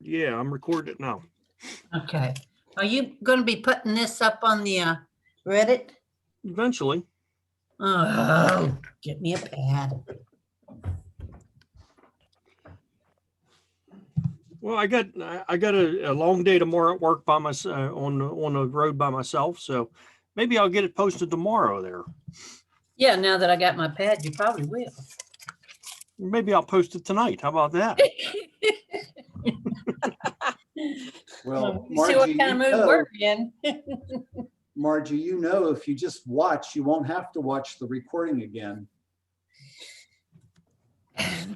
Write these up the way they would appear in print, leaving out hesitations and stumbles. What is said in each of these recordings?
Yeah, I'm recording it now. Okay. Are you going to be putting this up on the Reddit? Eventually. Oh, get me a pad. Well, I got a long day tomorrow at work by myself on the road by myself, so maybe I'll get it posted tomorrow there. Yeah, now that I got my pad, you probably will. Maybe I'll post it tonight. How about that? Well, See what Margie, kind of mood we're in. Margie, you know, if you just watch, you won't have to watch the recording again.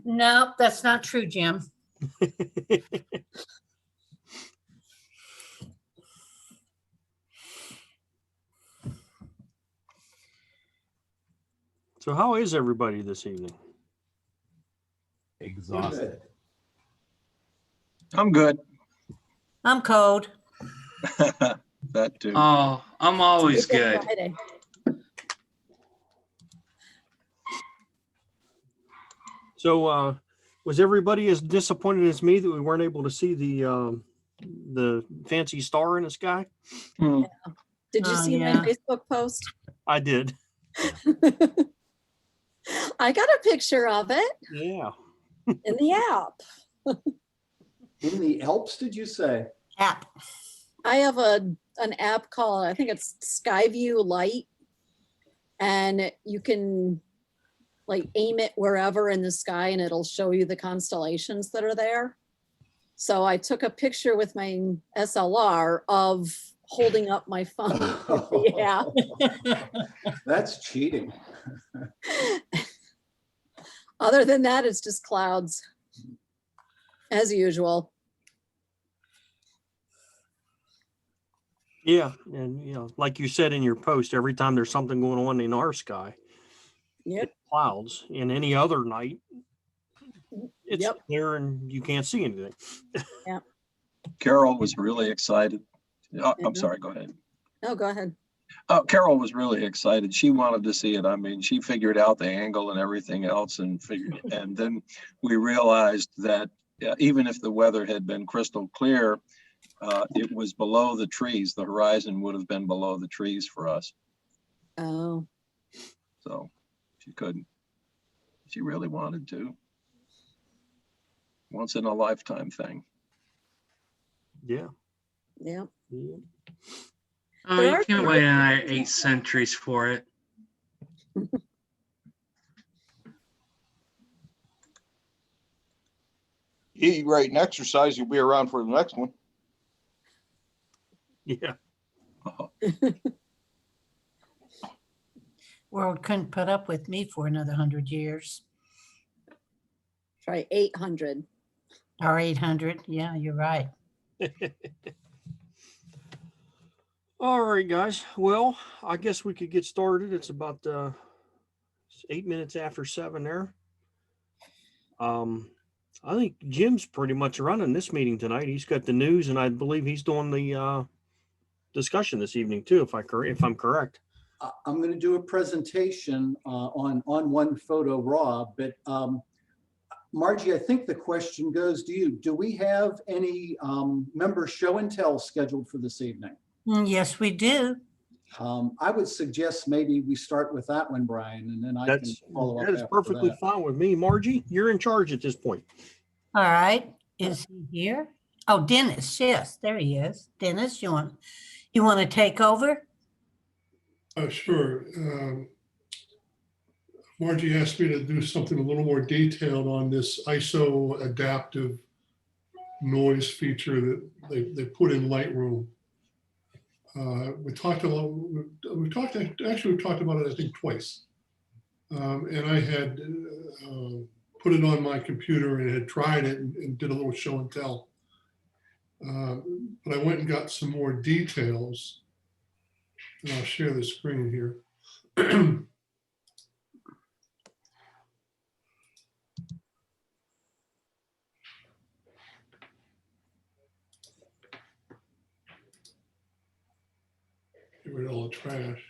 No, that's not true, Jim. So how is everybody this evening? Exhausted. I'm good. I'm cold. That too. Oh, I'm always good. Friday. So was everybody as disappointed as me that we weren't able to see the fancy star in the sky? Hmm. Did you Oh, see yeah. my Facebook post? I did. I got a picture of it Yeah. in the app. In the Alps, did you say? App. I have an app called, I think it's Skyview Light. And you can like aim it wherever in the sky and it'll show you the constellations that are there. So I took a picture with my SLR of holding up my phone. Yeah. That's cheating. Other than that, it's just clouds as usual. Yeah. And, you know, like you said in your post, every time there's something going on in our sky, Yep. clouds. In any other night, it's Yep. clear and you can't see anything. Carol was really excited. Oh, I'm Mhm. sorry, go ahead. No, go ahead. Carol was really excited. She wanted to see it. I mean, she figured out the angle and everything else and then we realized that even if the weather had been crystal clear, it was below the trees. The horizon would have been below the trees for us. Oh, So she couldn't. She really wanted to. Once in a lifetime thing. Yeah. yeah. Yeah. Oh, There you are can't wait another 8 centuries for it. Eat right and exercise, you'll be around for the next one. Yeah. World couldn't put up with me for another 100 years Try 800. or 800. Yeah, you're right. All right, guys. Well, I guess we could get started. It's about 8 minutes after 7 there. I think Jim's pretty much running this meeting tonight. He's got the news, and I believe he's doing the discussion this evening too, if I'm correct. I'm going to do a presentation on one photo raw, but Margie, I think the question goes to you. Do we have any member show and tell scheduled for this evening? Yes, we do. I would suggest maybe we start with that one, Brian, and then I can follow up. That is after perfectly that. fine with me. Margie, you're in charge at this point. All right. Is he here? Oh, Dennis. Yes, there he is. Dennis, you want to take over? Sure. Margie asked me to do something a little more detailed on this ISO adaptive noise feature that they put in Lightroom. We talked a lot. We've talked about it, I think, twice. And I had put it on my computer and had tried it and did a little show and tell. But I went and got some more details. And I'll share the screen here. Get rid of all the trash.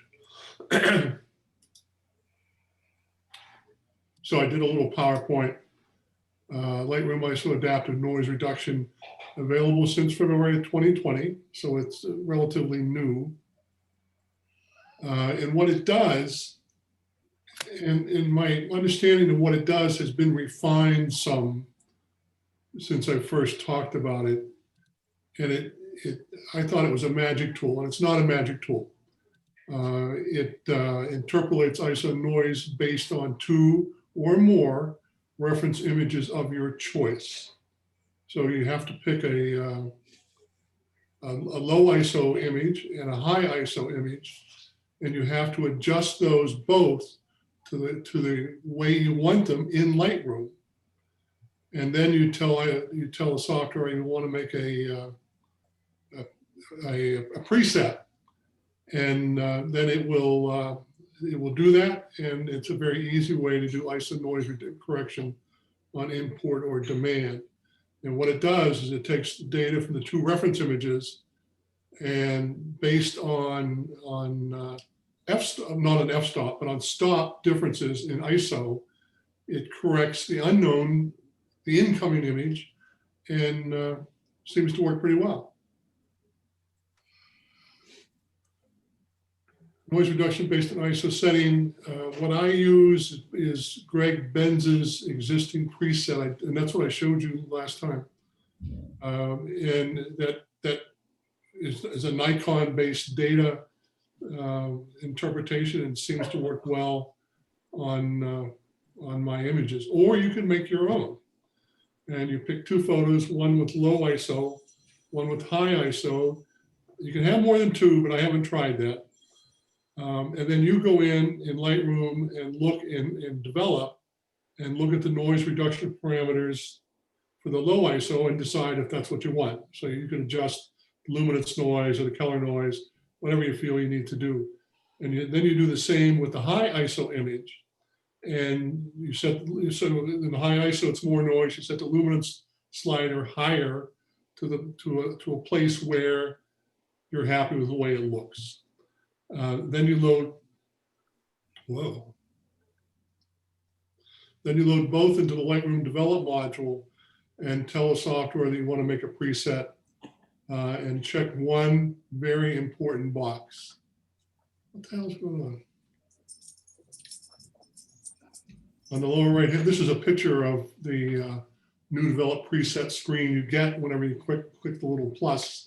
So I did a little PowerPoint, Lightroom ISO adaptive noise reduction. available since February of 2020, so it's relatively new. And what it does, and in my understanding of what it does has been refined some since I first talked about it. And I thought it was a magic tool, and it's not a magic tool. It interpolates ISO noise based on 2 or more reference images of your choice. So you have to pick a low ISO image and a high ISO image, and you have to adjust those both to the way you want them in Lightroom. And then you tell the software you want to make a preset, and then it will do that. And it's a very easy way to do ISO noise correction on import or demand. And what it does is it takes the data from the 2 reference images, and based on not an f-stop, but on stop differences in ISO, it corrects the incoming image, and seems to work pretty well. Noise reduction based on ISO setting. What I use is Greg Benz's existing preset, and that's what I showed you last time. And that is a Nikon-based data interpretation, and seems to work well on my images. Or you can make your own, and you pick 2 photos, one with low ISO, one with high ISO. You can have more than 2, but I haven't tried that. And then you go in Lightroom and look and develop, and look at the noise reduction parameters for the low ISO and decide if that's what you want. So you can adjust luminance noise or the color noise, whatever you feel you need to do. And then you do the same with the high ISO image. And you set in the high ISO, it's more noise. You set the luminance slider higher to a place where you're happy with the way it looks. Then you load, Then you load both into the Lightroom Develop module, and tell the software that you want to make a preset, and check one very important box. What the hell's going on? On the lower right here, this is a picture of the new Develop preset screen you get whenever you click the little plus.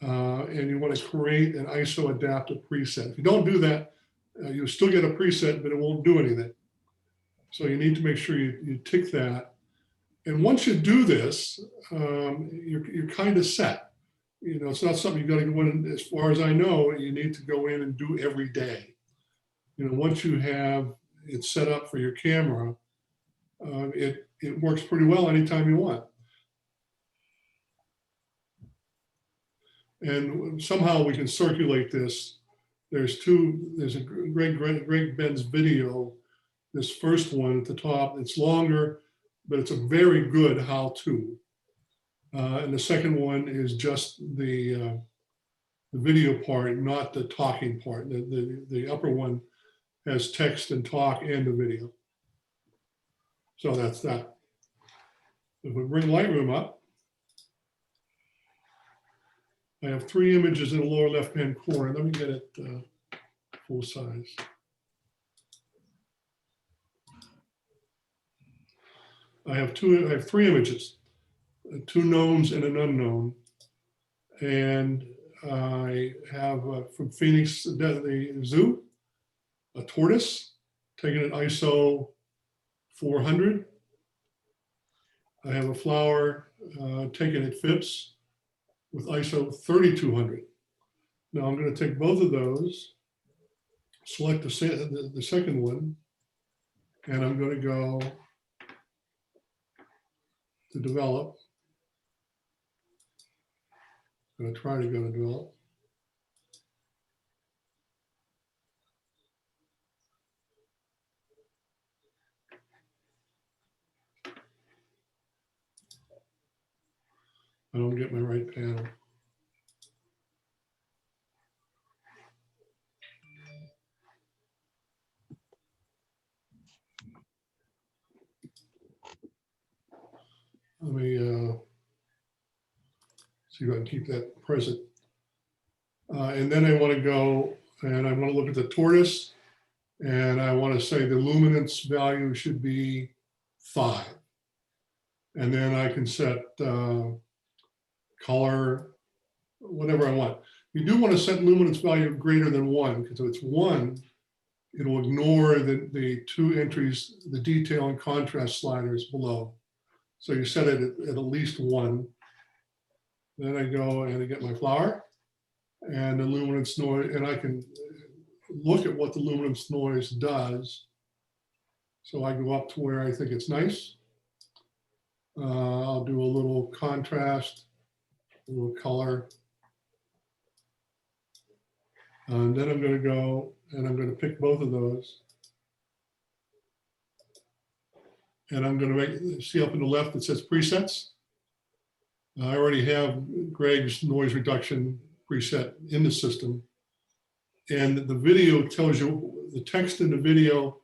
And you want to create an ISO adaptive preset. If you don't do that, you'll still get a preset, but it won't do anything. So you need to make sure you tick that. And once you do this, you're kind of set. You know, it's not something you got to go in, as far as I know, you need to go in and do every day. You know, once you have it set up for your camera, it works pretty well anytime you want. And somehow we can circulate this. There's a Greg Ben's video, this first one at the top. It's longer, but it's a very good how-to. And the second one is just the video part, not the talking part. The upper one has text and talk and a video. So that's that. If we bring Lightroom up, I have 3 images in the lower left-hand corner. Let me get it full size. I have 3 images, 2 knowns and an unknown. And I have from Phoenix, the zoo, a tortoise, taken at ISO 400. I have a flower taken at Phipps with ISO 3200. Now I'm going to take both of those, select the second one, and I'm going to go to develop. I'm going to try to go to develop. I don't get my right panel. Let me See if I can keep that present. And then I want to go and I want to look at the tortoise, and I want to say the luminance value should be 5. And then I can set color, whatever I want. You do want to set luminance value greater than 1, because if it's 1, it'll ignore the 2 entries, the detail and contrast sliders below. So you set it at least 1. Then I go and I get my flower and the luminance noise, and I can look at what the luminance noise does. So I go up to where I think it's nice. I'll do a little contrast, a little color. And then I'm going to go and I'm going to pick both of those. And I'm going to see up in the left, it says presets. I already have Greg's noise reduction preset in the system. And the video tells you the text in the video,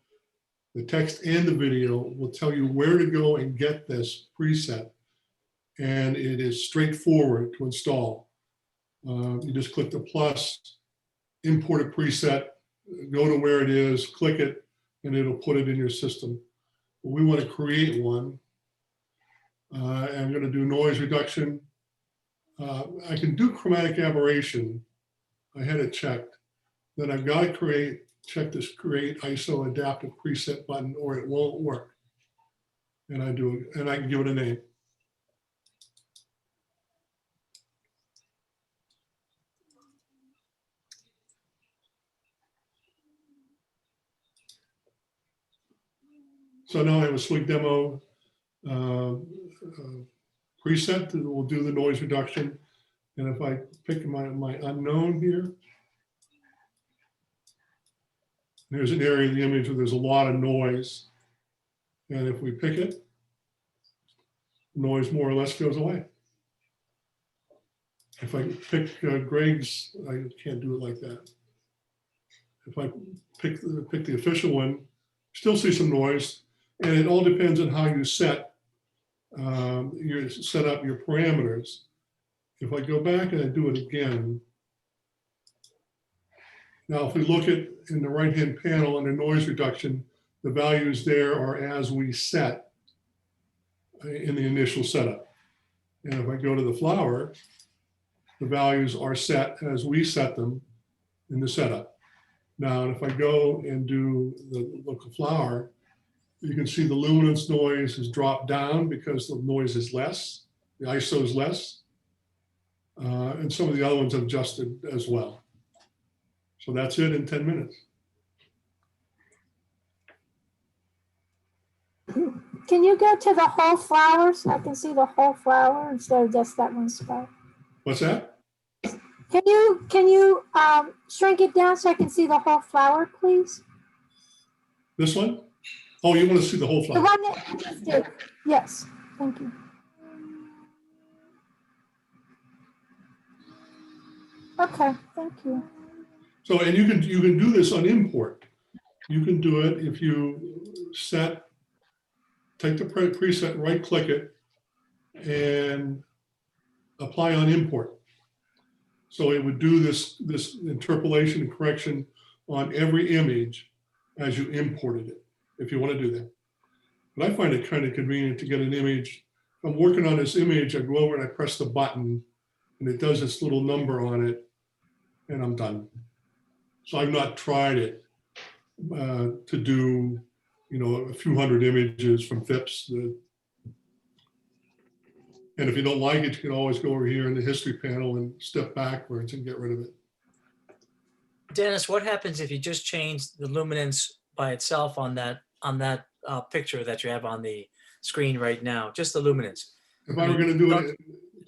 the text and the video will tell you where to go and get this preset. And it is straightforward to install. You just click the plus, import a preset, go to where it is, click it, and it'll put it in your system. We want to create one. I'm going to do noise reduction. I can do chromatic aberration. I had it checked. Then I've got to check this create ISO adaptive preset button, or it won't work. And I do it, and I can give it a name. So now I have a SWG demo preset that will do the noise reduction. And if I pick my unknown here, there's an area of the image where there's a lot of noise. And if we pick it, noise more or less goes away. If I pick Greg's, I can't do it like that. If I pick the official one, still see some noise. And it all depends on how you set up your parameters. If I go back and I do it again, now if we look at in the right-hand panel under noise reduction, the values there are as we set in the initial setup. And if I go to the flower, the values are set as we set them in the setup. Now, if I go and do the local flower, you can see the luminance noise has dropped down because the noise is less, the ISO is less. And some of the other ones have adjusted as well. So that's it in 10 minutes. Can you go to the whole flower so I can see the whole flower instead of just that one spot? What's that? Can you shrink it down so I can see the whole flower, please? This one? Oh, you want to see the whole The flower? one that you just did. Yes, thank you. Okay, thank you. So, and you can do this on import. You can do it if you take the preset, right click it, and apply on import. So it would do this interpolation and correction on every image as you imported it, if you want to do that. But I find it kind of convenient to get an image. If I'm working on this image, I go over and I press the button and it does this little number on it and I'm done. So I've not tried it to do, a few hundred images from FIPS. And if you don't like it, you can always go over here in the history panel and step backwards and get rid of it. Dennis, what happens if you just change the luminance by itself on that picture that you have on the screen right now? Just the luminance. If I were going to do it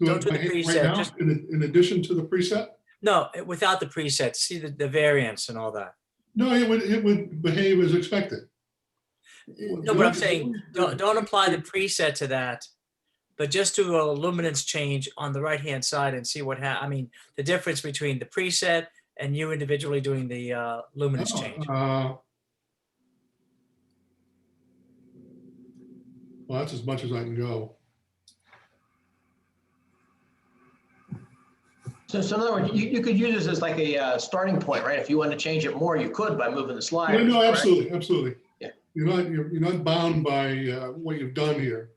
don't do the right preset, now, just- in addition to the preset? No, without the preset. See the variance and all that. No, it would behave as expected. No, but I'm saying don't apply the preset to that, but just do a luminance change on the right-hand side and see what happens. I mean, the difference between the preset and you individually doing the luminance change. Well, that's as much as I can go. So in other words, you could use this as like a starting point, right? If you want to change it more, you could by moving the slide. Yeah, no, absolutely, absolutely. Yeah. You're not bound by what you've done here.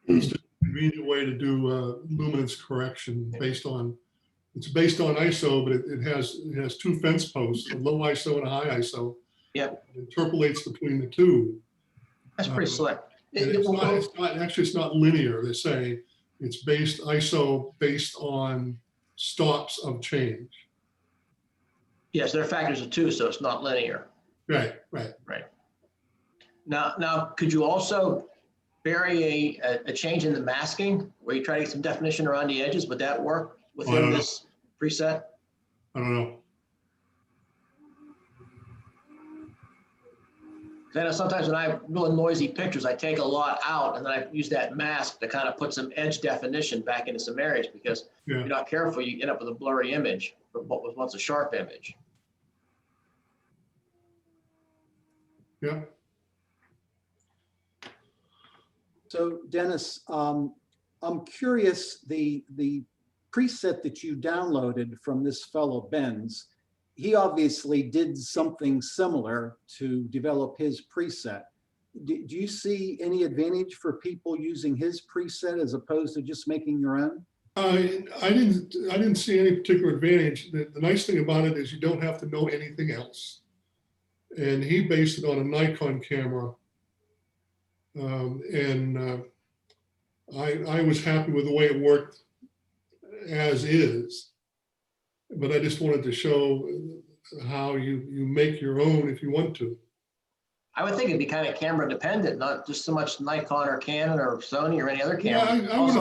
It's just a convenient way to do luminance correction based on, it's based on ISO, but it has two fence posts, a low ISO and a high ISO. Yeah. It interpolates between the two. That's pretty slick. And it's not linear. They say it's based ISO based on stops of change. Yes, there are factors of two, so it's not linear. Right. Now, could you also vary a change in the masking where you try to get some definition around the edges? Would that work within this preset? I don't know. I know sometimes when I have really noisy pictures, I take a lot out and then I use that mask to kind of put some edge definition back into some areas because if you're not careful, you end up with a blurry image from what was once a sharp image. Yeah. So Dennis, I'm curious, the preset that you downloaded from this fellow Benz, he obviously did something similar to develop his preset. Do you see any advantage for people using his preset as opposed to just making your own? I didn't see any particular advantage. The nice thing about it is you don't have to know anything else. And he based it on a Nikon camera. I was happy with the way it worked as is, but I just wanted to show how you make your own if you want to. I would think it'd be kind of camera dependent, not just so much Nikon or Canon or Sony or any other camera. Yeah, I would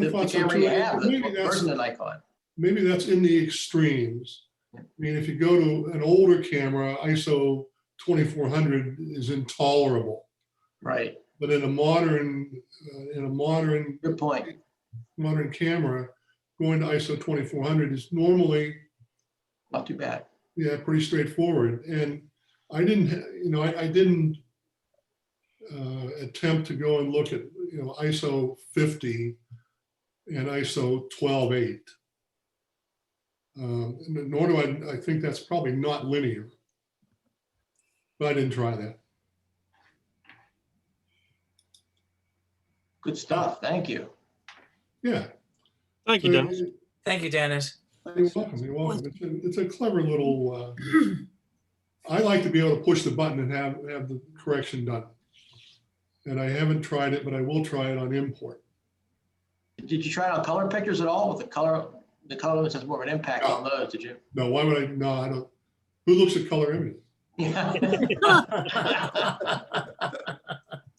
have thought so camera too. you have, the Maybe version of Nikon. Maybe that's in the extremes. I mean, if you go to an older camera, ISO 2400 is intolerable. Right. But in a modern, good point, modern camera, going to ISO 2400 is normally not too bad. Yeah, pretty straightforward. And I didn't attempt to go and look at ISO 50 and ISO 12.8. Nor do I think that's probably not linear. But I didn't try that. Good stuff. Thank you. Yeah. Thank you, Dennis. Thank you, Dennis. You're welcome. You're welcome. It's a clever little. I like to be able to push the button and have the correction done. And I haven't tried it, but I will try it on import. Did you try it on color pictures at all? With the color image has more of an impact on those. Did you? No. Why would I? No, I don't. Who looks at color images? Yeah.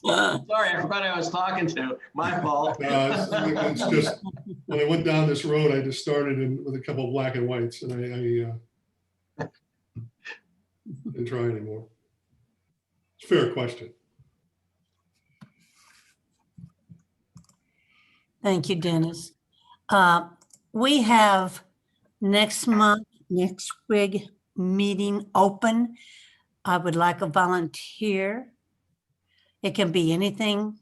Sorry, I forgot I was talking to. My fault. It's just when I went down this road, I just started with a couple of black and whites, and I didn't try anymore. It's a fair question. Thank you, Dennis. We have next month, next SWG meeting open. I would like a volunteer. It can be anything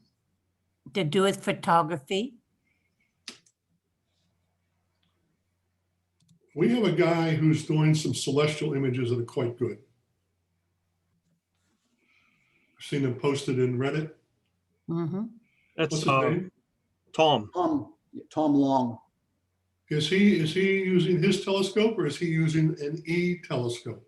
to do with photography. We have a guy who's doing some celestial images that are quite good. I've seen them posted in Reddit. Mm-hmm. That's What's his name? Tom. Tom Long. Is he using his telescope or is he using an E telescope?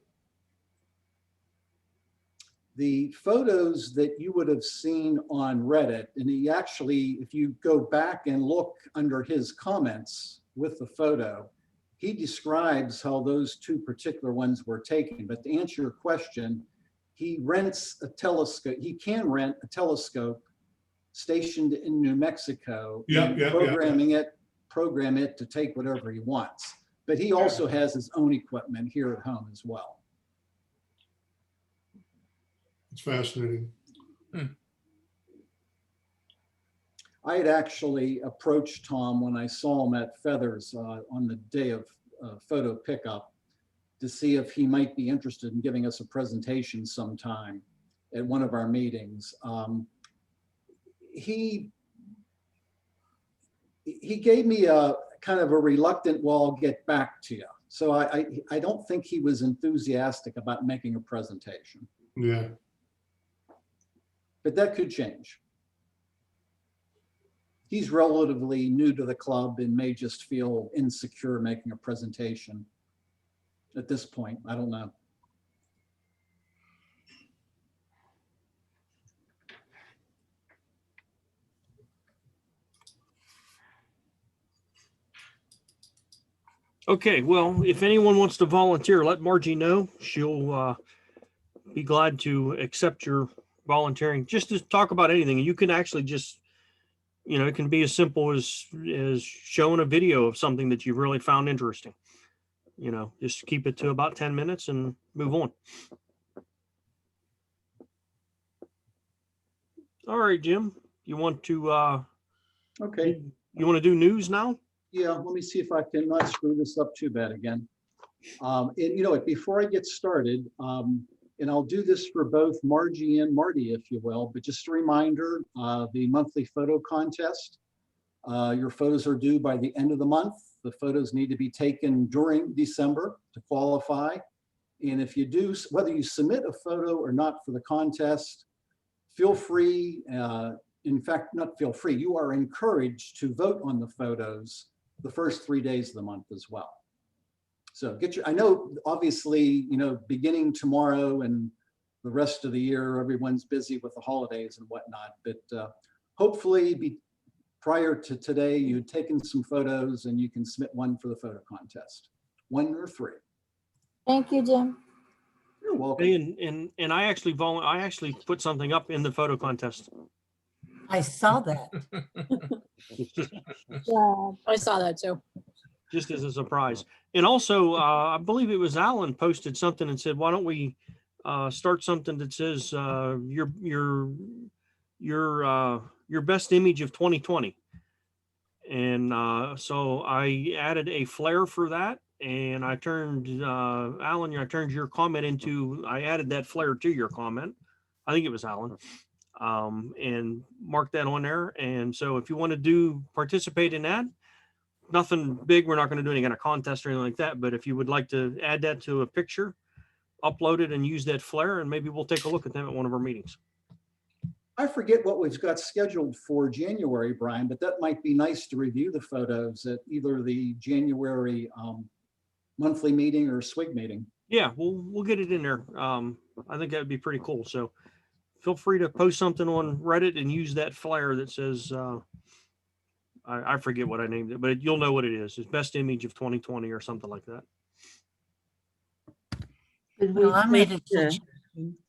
The photos that you would have seen on Reddit, and he actually, if you go back and look under his comments with the photo, he describes how those two particular ones were taken. But to answer your question, he rents a telescope. He can rent a telescope stationed in New Mexico. Program it to take whatever he wants. But he also has his own equipment here at home as well. It's fascinating. I had actually approached Tom when I saw him at Feathers on the day of photo pickup to see if he might be interested in giving us a presentation sometime at one of our meetings. He gave me kind of a reluctant, well, I'll get back to you. So I don't think he was enthusiastic about making a presentation, Yeah. but that could change. He's relatively new to the club and may just feel insecure making a presentation at this point. I don't know. Okay, well, if anyone wants to volunteer, let Margie know. She'll be glad to accept your volunteering, just to talk about anything. You can actually just, you know, it can be as simple as showing a video of something that you really found interesting. You know, just keep it to about 10 minutes and move on. All right, Jim, you want to, Okay. you want to do news now? Yeah, let me see if I can not screw this up too bad again. And you know what, before I get started, and I'll do this for both Margie and Marty, if you will, but just a reminder, the monthly photo contest, your photos are due by the end of the month. The photos need to be taken during December to qualify. And if you do, whether you submit a photo or not for the contest, feel free, in fact, not feel free, you are encouraged to vote on the photos the first 3 days of the month as well. So get your, I know obviously, you know, beginning tomorrow and the rest of the year, everyone's busy with the holidays and whatnot, but hopefully prior to today, you've taken some photos and you can submit one for the photo contest, 1 or 3. Thank you, Jim. You're welcome. Hey, and I actually put something up in the photo contest. I saw that. It's just Yeah. I saw that too. just as a surprise. And also, I believe it was Alan posted something and said, why don't we start something that says your best image of 2020. And so I added a flare for that. And I turned, Alan, I turned your comment into, I added that flare to your comment. I think it was Alan. And mark that on there. And so if you want to participate in that, nothing big, we're not going to do any kind of contest or anything like that. But if you would like to add that to a picture, upload it and use that flare, and maybe we'll take a look at them at one of our meetings. I forget what we've got scheduled for January, Brian, but that might be nice to review the photos at either the January monthly meeting or SWG meeting. Yeah, we'll get it in there. I think that would be pretty cool. So feel free to post something on Reddit and use that flare that says, I forget what I named it, but you'll know what it is. It's best image of 2020 or something like that.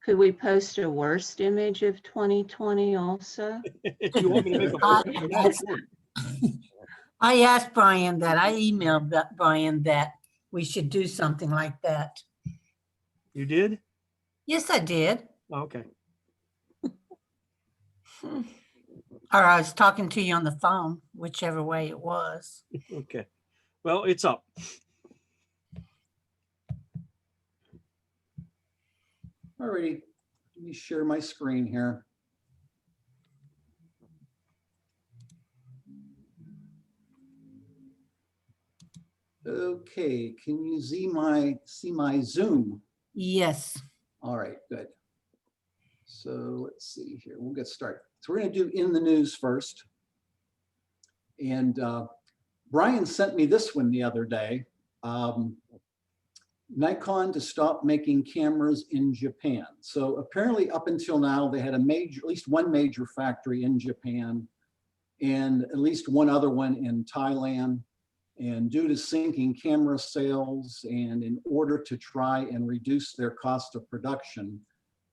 Could we post a worst image of 2020 also? If you want me to make a post for that, sure. I asked Brian that, I emailed Brian that we should do something like that. You did? Yes, I did. Oh, okay. Or I was talking to you on the phone, whichever way it was. Okay. Well, it's up. All righty, let me share my screen here. Okay, can you see my Zoom? Yes. All right, good. So let's see here, we'll get started. So we're gonna do in the news first. And Brian sent me this one the other day. Nikon to stop making cameras in Japan. So apparently up until now, they had at least one major factory in Japan and at least one other one in Thailand. And due to sinking camera sales and in order to try and reduce their cost of production,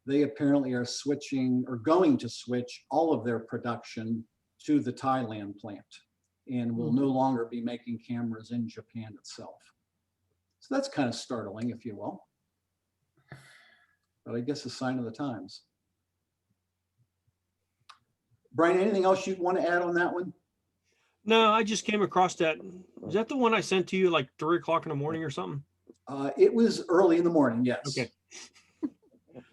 they apparently are switching or going to switch all of their production to the Thailand plant and will no longer be making cameras in Japan itself. So that's kind of startling, if you will. But I guess a sign of the times. Brian, anything else you want to add on that one? No, I just came across that. Is that the one I sent to you like 3 o'clock in the morning or something? It was early in the morning, yes. Okay.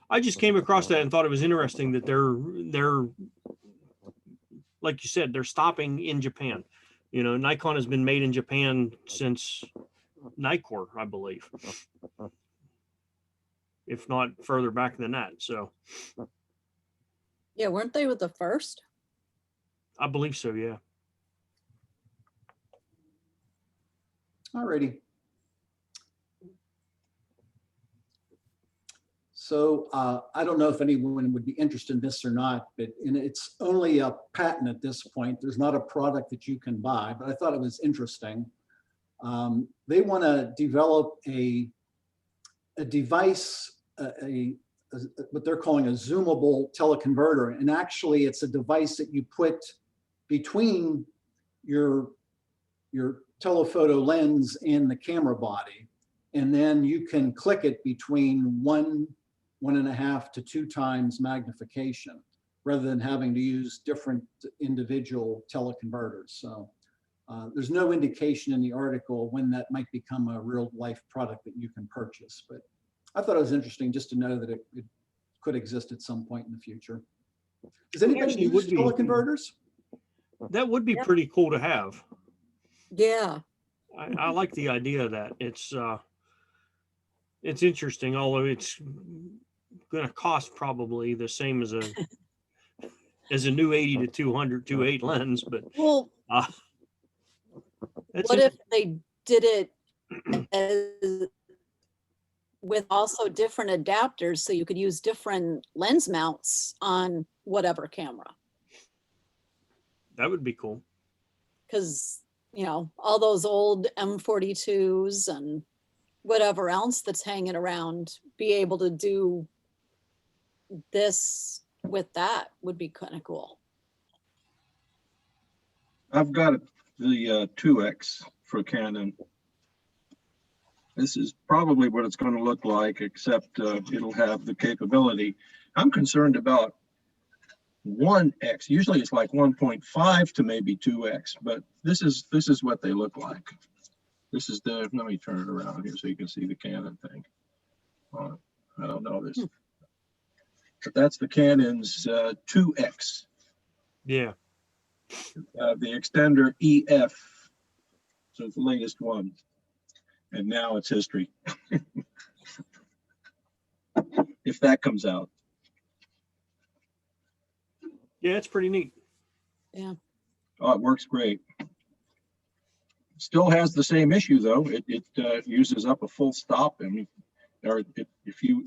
I just came across that and thought it was interesting that they're like you said, they're stopping in Japan. You know, Nikon has been made in Japan since Nikkor, I believe, if not further back than that. So Yeah, weren't they with the first? I believe so. Yeah. Alrighty. So I don't know if anyone would be interested in this or not, but it's only a patent at this point. There's not a product that you can buy, but I thought it was interesting. They want to develop a device, what they're calling a zoomable teleconverter. And actually it's a device that you put between your telephoto lens and the camera body. And then you can click it between 1.5 to 2 times magnification, rather than having to use different individual teleconverters. So there's no indication in the article when that might become a real life product that you can purchase. But I thought it was interesting just to know that it could exist at some point in the future. Does anybody Actually, use would be- teleconverters? That would be Yeah. pretty cool to have. Yeah. I like the idea of that. It's interesting, although it's going to cost probably the same as a new 80 to 200 2.8 lens. But Well, that's what if they did it as, with also different adapters so you could use different lens mounts on whatever camera? that would be cool. Because, you know, all those old M42s and whatever else that's hanging around, be able to do this with that would be kind of cool. I've got the 2X for Canon. This is probably what it's going to look like, except it'll have the capability. I'm concerned about 1X. Usually it's like 1.5 to maybe 2X, but this is what they look like. This is the, let me turn it around here so you can see the Canon thing. I don't know this. But that's the Canon's 2X. Yeah. The extender EF. So it's the latest one. And now it's history. If that comes out. Yeah, it's pretty neat. Yeah. Oh, it works great. Still has the same issue though. It uses up a full stop, and or if you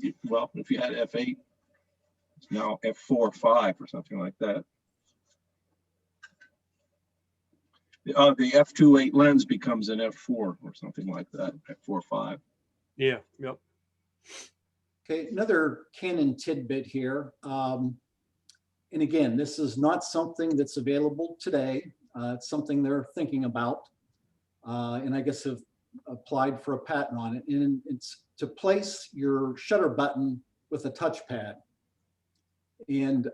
had F8, it's now F4, 5 or something like that. The F2.8 lens becomes an F4 or something like that, F4, 5. Yeah. Yep. Okay, another Canon tidbit here. And again, this is not something that's available today. It's something they're thinking about, and I guess have applied for a patent on it. And it's to place your shutter button with a touchpad. And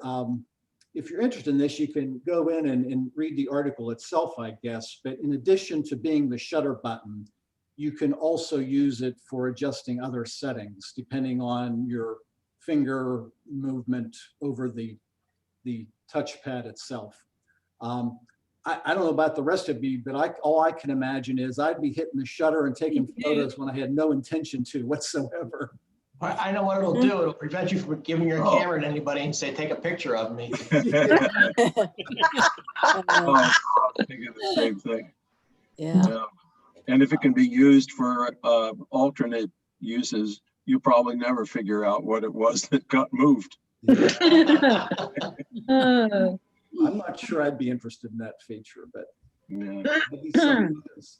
if you're interested in this, you can go in and read the article itself, I guess. But in addition to being the shutter button, you can also use it for adjusting other settings, depending on your finger movement over the touchpad itself. I don't know about the rest of you, but all I can imagine is I'd be hitting the shutter and taking photos when I had no intention to whatsoever. I know what it'll do. It'll prevent you from giving your camera to anybody and say, take a picture of me. I think of the same thing. Yeah. And if it can be used for alternate uses, you probably never figure out what it was that got moved. I'm not sure I'd be interested in that feature, but Yeah. maybe somebody is.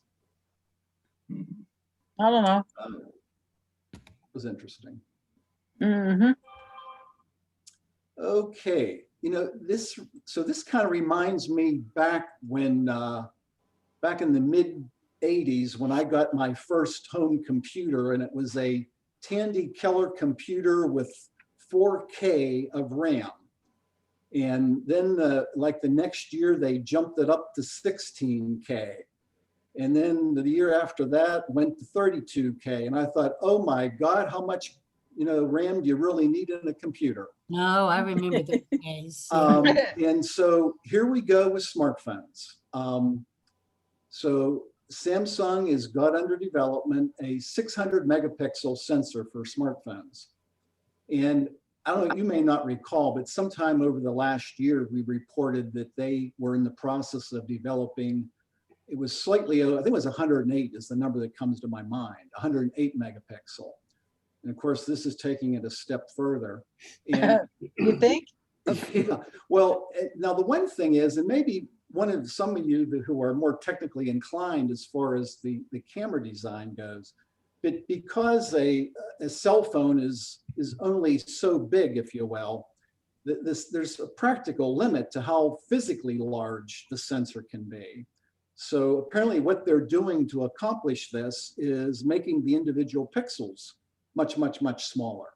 I don't know. Was interesting. Mm-hmm. Okay, this kind of reminds me back when back in the mid 80s when I got my first home computer, and it was a Tandy Keller computer with 4K of RAM. And then like the next year they jumped it up to 16K. And then the year after that went to 32K. And I thought, oh my God, how much RAM do you really need in a computer? No, I remember those days. And so here we go with smartphones. So Samsung has got under development a 600 megapixel sensor for smartphones. And I don't know, you may not recall, but sometime over the last year, we reported that they were in the process of developing, it was slightly, I think it was 108 is the number that comes to my mind, 108 megapixel. And of course, this is taking it a step further. And You think? yeah, well, now the one thing is, and maybe some of you who are more technically inclined as far as the camera design goes, but because a cell phone is only so big, if you will, there's a practical limit to how physically large the sensor can be. So apparently what they're doing to accomplish this is making the individual pixels much, much, much smaller.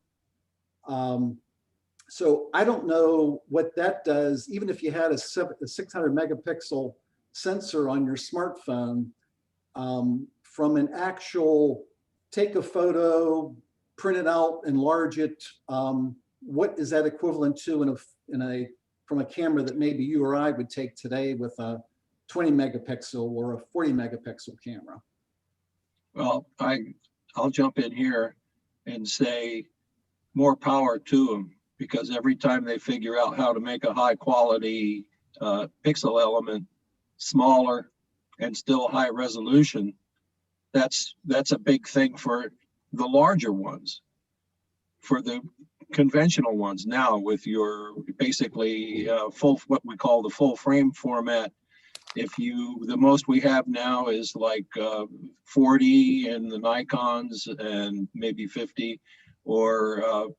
So I don't know what that does, even if you had a 600 megapixel sensor on your smartphone, from an actual take a photo, print it out, enlarge it, what is that equivalent to from a camera that maybe you or I would take today with a 20 megapixel or a 40 megapixel camera? Well, I'll jump in here and say more power to them, because every time they figure out how to make a high quality pixel element smaller and still high resolution, that's a big thing for the larger ones. For the conventional ones now, with your basically what we call the full frame format, the most we have now is like 40 in the Nikons and maybe 50, or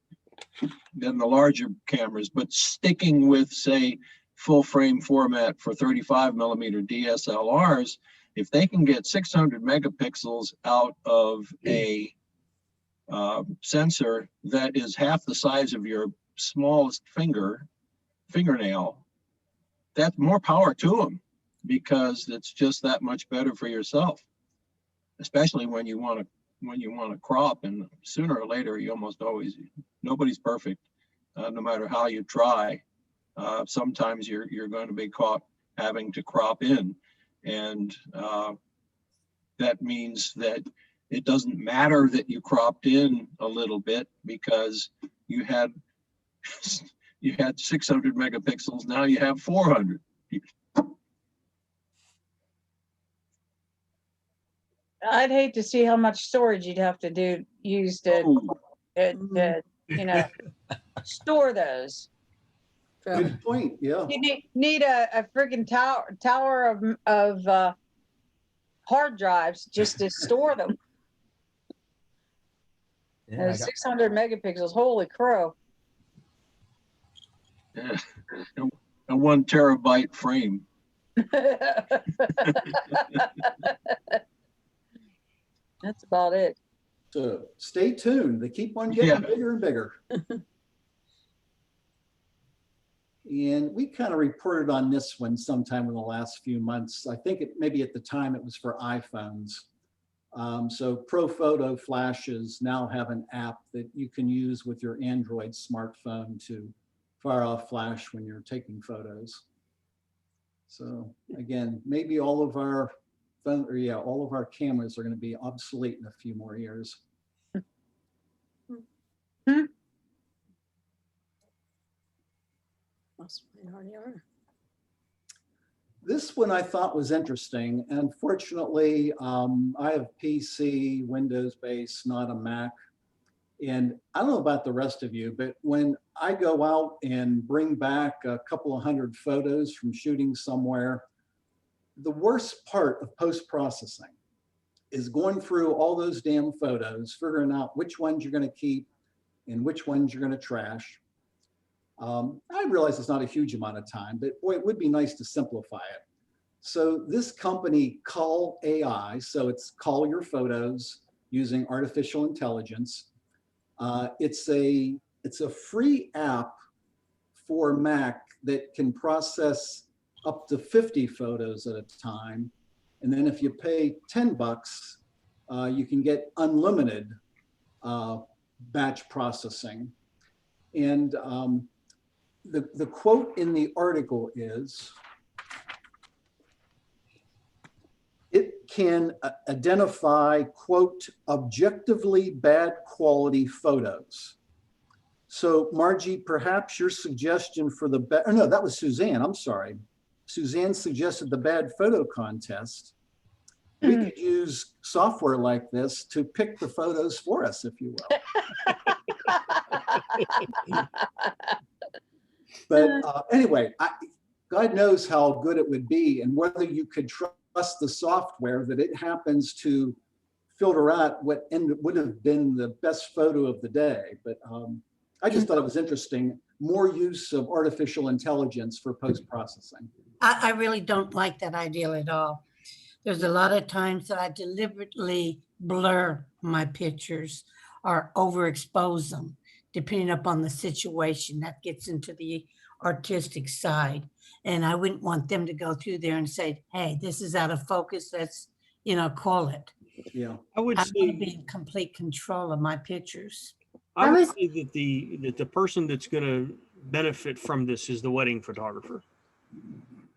then the larger cameras. But sticking with, say, full frame format for 35 millimeter DSLRs, if they can get 600 megapixels out of a sensor that is half the size of your smallest fingernail, that's more power to them, because it's just that much better for yourself, especially when you want to crop. And sooner or later, you almost always, nobody's perfect, no matter how you try. Sometimes you're going to be caught having to crop in, and that means that it doesn't matter that you cropped in a little bit, because you had 600 megapixels, now you have 400. I'd hate to see how much storage you'd have to use to store those. Good point, yeah. You need a freaking tower of hard drives just to store them. Yeah, 600 megapixels, holy crow. Yeah. A 1 terabyte frame. That's about it. So stay tuned. They keep on getting bigger and bigger. And we kind of reported on this one sometime in the last few months. I think maybe at the time it was for iPhones. So ProPhoto flashes now have an app that you can use with your Android smartphone to fire off flash when you're taking photos. So again, maybe all of our cameras are going to be obsolete in a few more years. This one I thought was interesting. Unfortunately, I have PC, Windows-based, not a Mac. And I don't know about the rest of you, but when I go out and bring back a couple of hundred photos from shooting somewhere, the worst part of post-processing is going through all those damn photos, figuring out which ones you're going to keep and which ones you're going to trash. I realize it's not a huge amount of time, but boy, it would be nice to simplify it. So this company, Cull AI, so it's Cull Your Photos using artificial intelligence. It's a free app for Mac that can process up to 50 photos at a time. And then if you pay $10, you can get unlimited batch processing. And the quote in the article is, can identify, quote, objectively bad quality photos. So Margie, perhaps your suggestion for the, no, that was Suzanne, I'm sorry. Suzanne suggested the bad photo contest. We could use software like this to pick the photos for us, if you will. But anyway, God knows how good it would be and whether you could trust the software that it happens to filter out what would have been the best photo of the day. But I just thought it was interesting. More use of artificial intelligence for post-processing. I really don't like that idea at all. There's a lot of times that I deliberately blur my pictures or overexpose them, depending upon the situation. That gets into the artistic side. And I wouldn't want them to go through there and say, hey, this is out of focus. Let's, call it. Yeah. I would I'm going to say be in complete control of my pictures. I would say that the person that's going to benefit from this is the wedding photographer.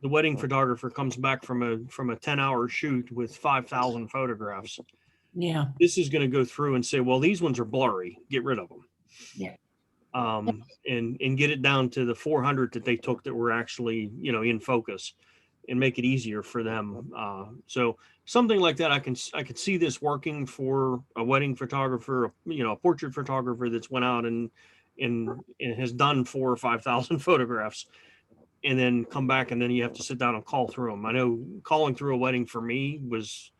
The wedding photographer comes back from a 10-hour shoot with 5,000 photographs. Yeah. This is going to go through and say, well, these ones are blurry. Get rid of them. Yeah. And get it down to the 400 that they took that were actually, in focus, and make it easier for them. So something like that, I could see this working for a wedding photographer, a portrait photographer that's went out and has done 4,000 or 5,000 photographs, and then come back, and then you have to sit down and call through them. I know calling through a wedding for me was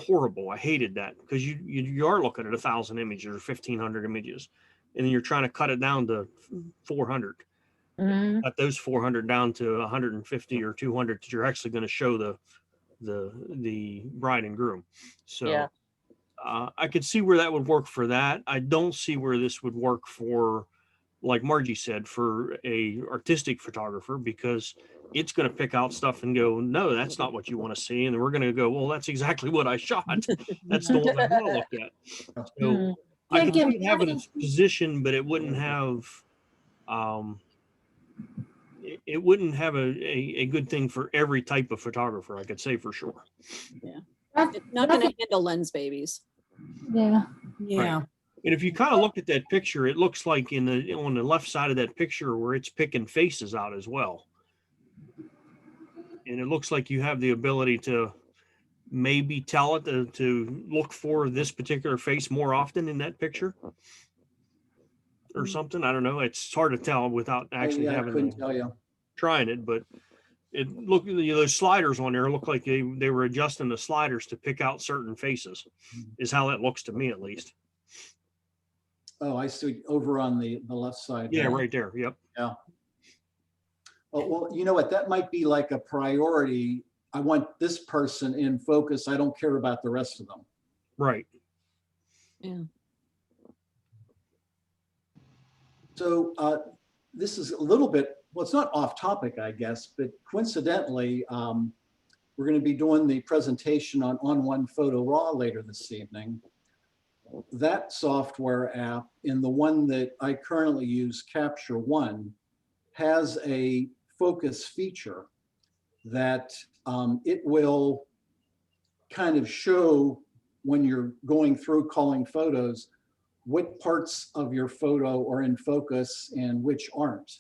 horrible. I hated that because you are looking at 1,000 images or 1,500 images, and then you're trying to cut it down to 400. Cut those 400 down to 150 or 200 that you're actually going to show the bride and groom. So Yeah. I could see where that would work for that. I don't see where this would work for, like Margie said, for a artistic photographer, because it's going to pick out stuff and go, no, that's not what you want to see. And we're going to go, well, that's exactly what I shot. That's the one I want to look at. So I could see it having its position, but it wouldn't have, it wouldn't have a good thing for every type of photographer, I could say for sure. Yeah. It's not going to handle lens babies. Yeah. Yeah. Right. And if you kind of look at that picture, it looks like on the left side of that picture where it's picking faces out as well. And it looks like you have the ability to maybe tell it to look for this particular face more often in that picture or something. I don't know. It's hard to tell without actually I couldn't tell you. trying it, but it looked, those sliders on there look like they were adjusting the sliders to pick out certain faces, is how that looks to me at least. Oh, I see, over on the left side. Yeah, right there. Yep. Yeah. Oh, well, you know what? That might be like a priority. I want this person in focus. I don't care about the rest of them. Right. Yeah. So this is a little bit, well, it's not off topic, I guess, but coincidentally, we're going to be doing the presentation on One Photo Raw later this evening. That software app, in the one that I currently use, Capture One, has a focus feature that it will kind of show when you're going through calling photos, what parts of your photo are in focus and which aren't.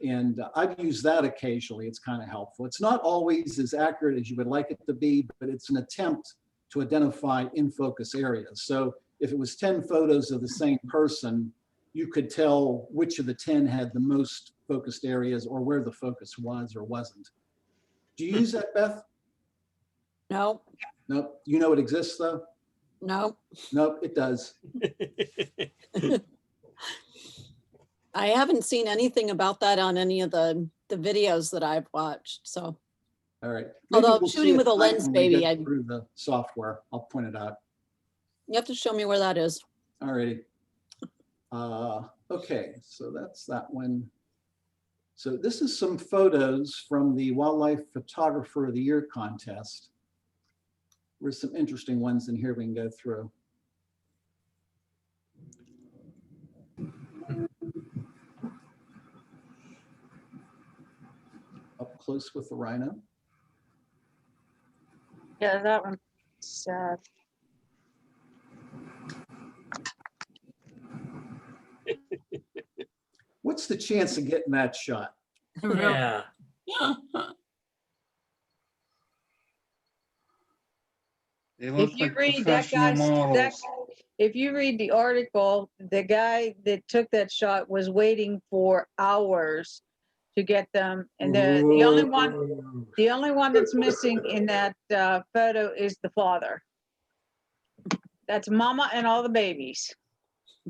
And I've used that occasionally. It's kind of helpful. It's not always as accurate as you would like it to be, but it's an attempt to identify in focus areas. So if it was 10 photos of the same person, you could tell which of the 10 had the most focused areas or where the focus was or wasn't. Do you use that, Beth? No. Nope. You know it exists though? No. Nope, it does. I haven't seen anything about that on any of the videos that I've watched. So, all right. although we'll see shooting it with a tonight lens when we baby, get through the software, I'll point it out. You have to show me where that is. All righty. Okay, so that's that one. So this is some photos from the Wildlife Photographer of the Year contest. There's some interesting ones in here we can go through. Up close with the rhino. Yeah, that one. So, What's the chance of getting that shot? Yeah. They if look you like read that professional models. if you read the article, the guy that took that shot was waiting for hours to get them. And the only one that's missing in that photo is the father. That's mama and all the babies.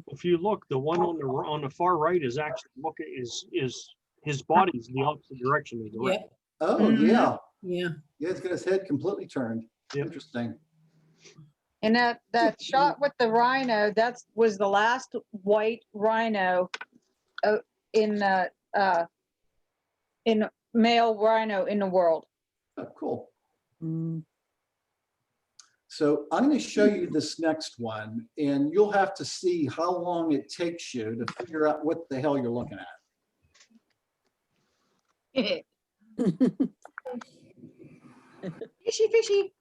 If you look, the one on the far right is actually is his body's the opposite direction of the red. Oh, Mhm. yeah. Yeah. Yeah, it's got his head completely turned. Yep. Interesting. And that shot with the rhino, was the last white rhino in male rhino in the world. Oh, cool. So I'm going to show you this next one, and you'll have to see how long it takes you to figure out what the hell you're looking at. Fishy, fishy.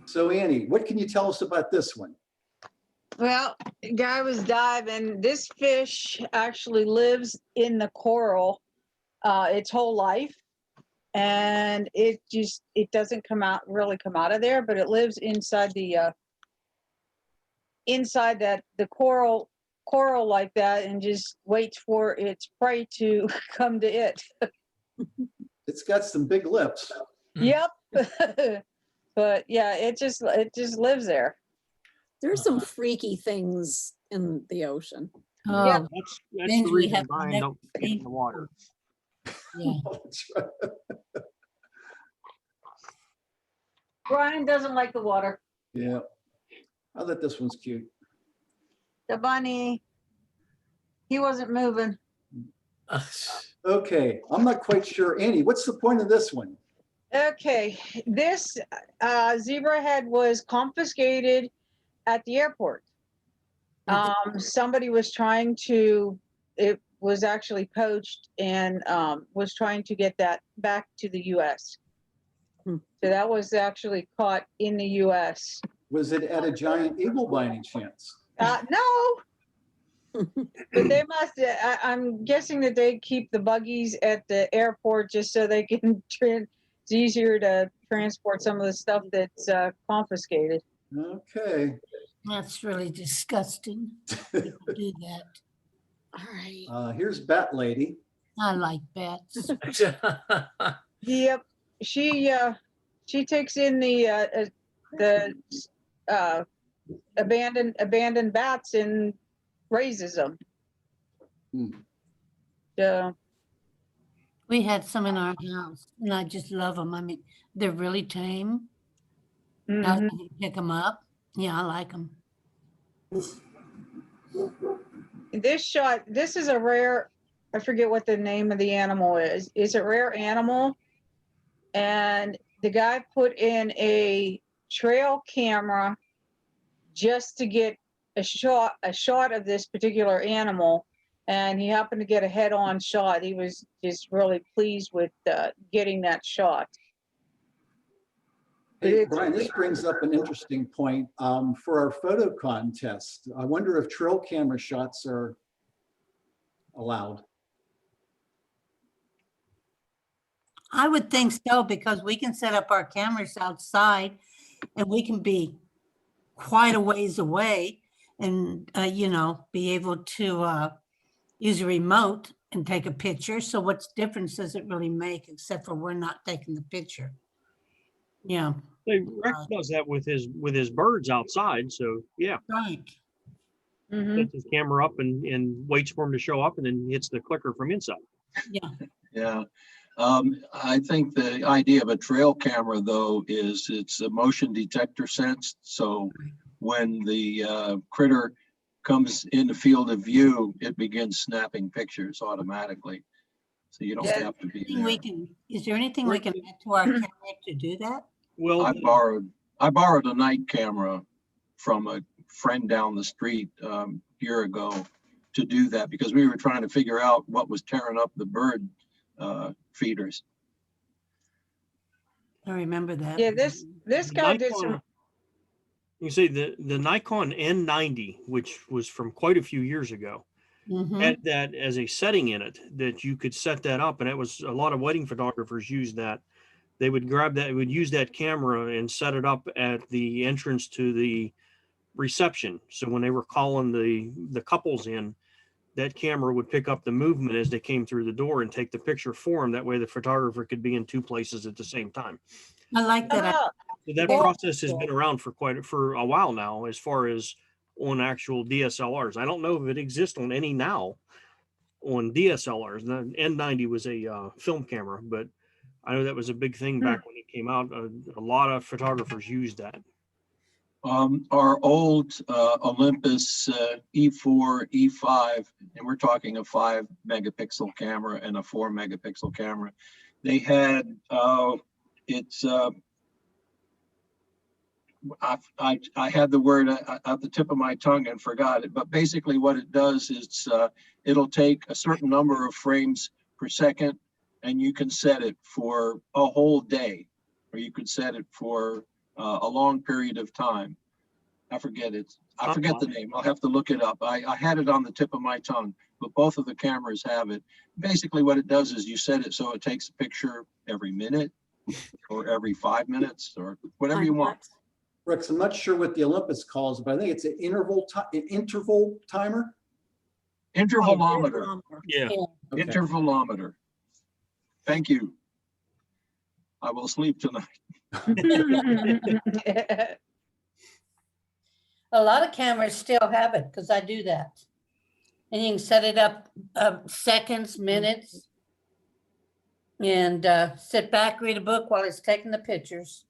So Annie, what can you tell us about this one? Well, guy was diving. This fish actually lives in the coral its whole life. And it doesn't really come out of there, but it lives inside the coral like that, and just waits for its prey to come to it. It's got some big lips. Yep. But yeah, it just lives there. There's some freaky things in the ocean. Oh, Yeah. That's things the we reason have Brian never don't get in the water. yeah. That's right. Brian doesn't like the water. Yeah. I thought this one's cute. The bunny, he wasn't moving. Okay, I'm not quite sure. Annie, what's the point of this one? Okay, this zebra head was confiscated at the airport. Somebody was it was actually poached and was trying to get that back to the US. So that was actually caught in the US. Was it at a giant eagle by any chance? No. But they must, I'm guessing that they keep the buggies at the airport just so they can, it's easier to transport some of the stuff that's confiscated. Okay. That's really disgusting. People do that. All right. Here's Bat Lady. I like bats. Yep. She takes in the abandoned bats and raises them. Yeah. We had some in our house, and I just love them. I mean, they're really tame. I can pick them up. Yeah, I like them. This is a rare, I forget what the name of the animal is. It's a rare animal. And the guy put in a trail camera just to get a shot of this particular animal. And he happened to get a head-on shot. He was just really pleased with getting that shot. Hey, Brian, this brings up an interesting point. For our photo contest, I wonder if trail camera shots are allowed. I would think so, because we can set up our cameras outside and we can be quite a ways away and, be able to use a remote and take a picture. So what difference does it really make, except for we're not taking the picture? Yeah. Rex does that with his birds outside. So yeah. Right. Sets his camera up and waits for him to show up, and then hits the clicker from inside. Yeah. Yeah. I think the idea of a trail camera, though, is it's a motion detector sense. So when the critter comes in the field of view, it begins snapping pictures automatically. So you don't have to be there. Is there anything we can add to our camera to do that? Well, I borrowed a night camera from a friend down the street a year ago to do that, because we were trying to figure out what was tearing up the bird feeders. I remember that. Yeah, this The guy did Nikon- some, You see the Nikon N90, which was from quite a few years ago, Mhm. had that as a setting in it that you could set that up, and it was a lot of wedding photographers used that. They would grab that, would use that camera and set it up at the entrance to the reception. So when they were calling the couples in, that camera would pick up the movement as they came through the door and take the picture for them. That way the photographer could be in two places at the same time. I like that. oh, So that Yeah. process has been around for for a while now, as far as on actual DSLRs. I don't know if it exists on any now on DSLRs. The N90 was a film camera, but I know that was a big thing back when it came out. A lot of photographers used that. Our old Olympus E4, E5, and we're talking a 5 megapixel camera and a 4 megapixel camera. They had I had the word at the tip of my tongue and forgot it, but basically what it does is it'll take a certain number of frames per second, and you can set it for a whole day, or you could set it for a long period of time. I forget it. I forget the name. I'll have to look it up. I had it on the tip of my tongue, but both of the cameras have it. Basically what it does is you set it so it takes a picture every minute or every 5 minutes or whatever you want. Rex, I'm not sure what the Olympus calls, but I think it's an interval timer. Intervalometer. Yeah. Okay. Intervalometer. Thank you. I will sleep tonight. A lot of cameras still have it because I do that. And you can set it up seconds, minutes, and sit back, read a book while it's taking the pictures.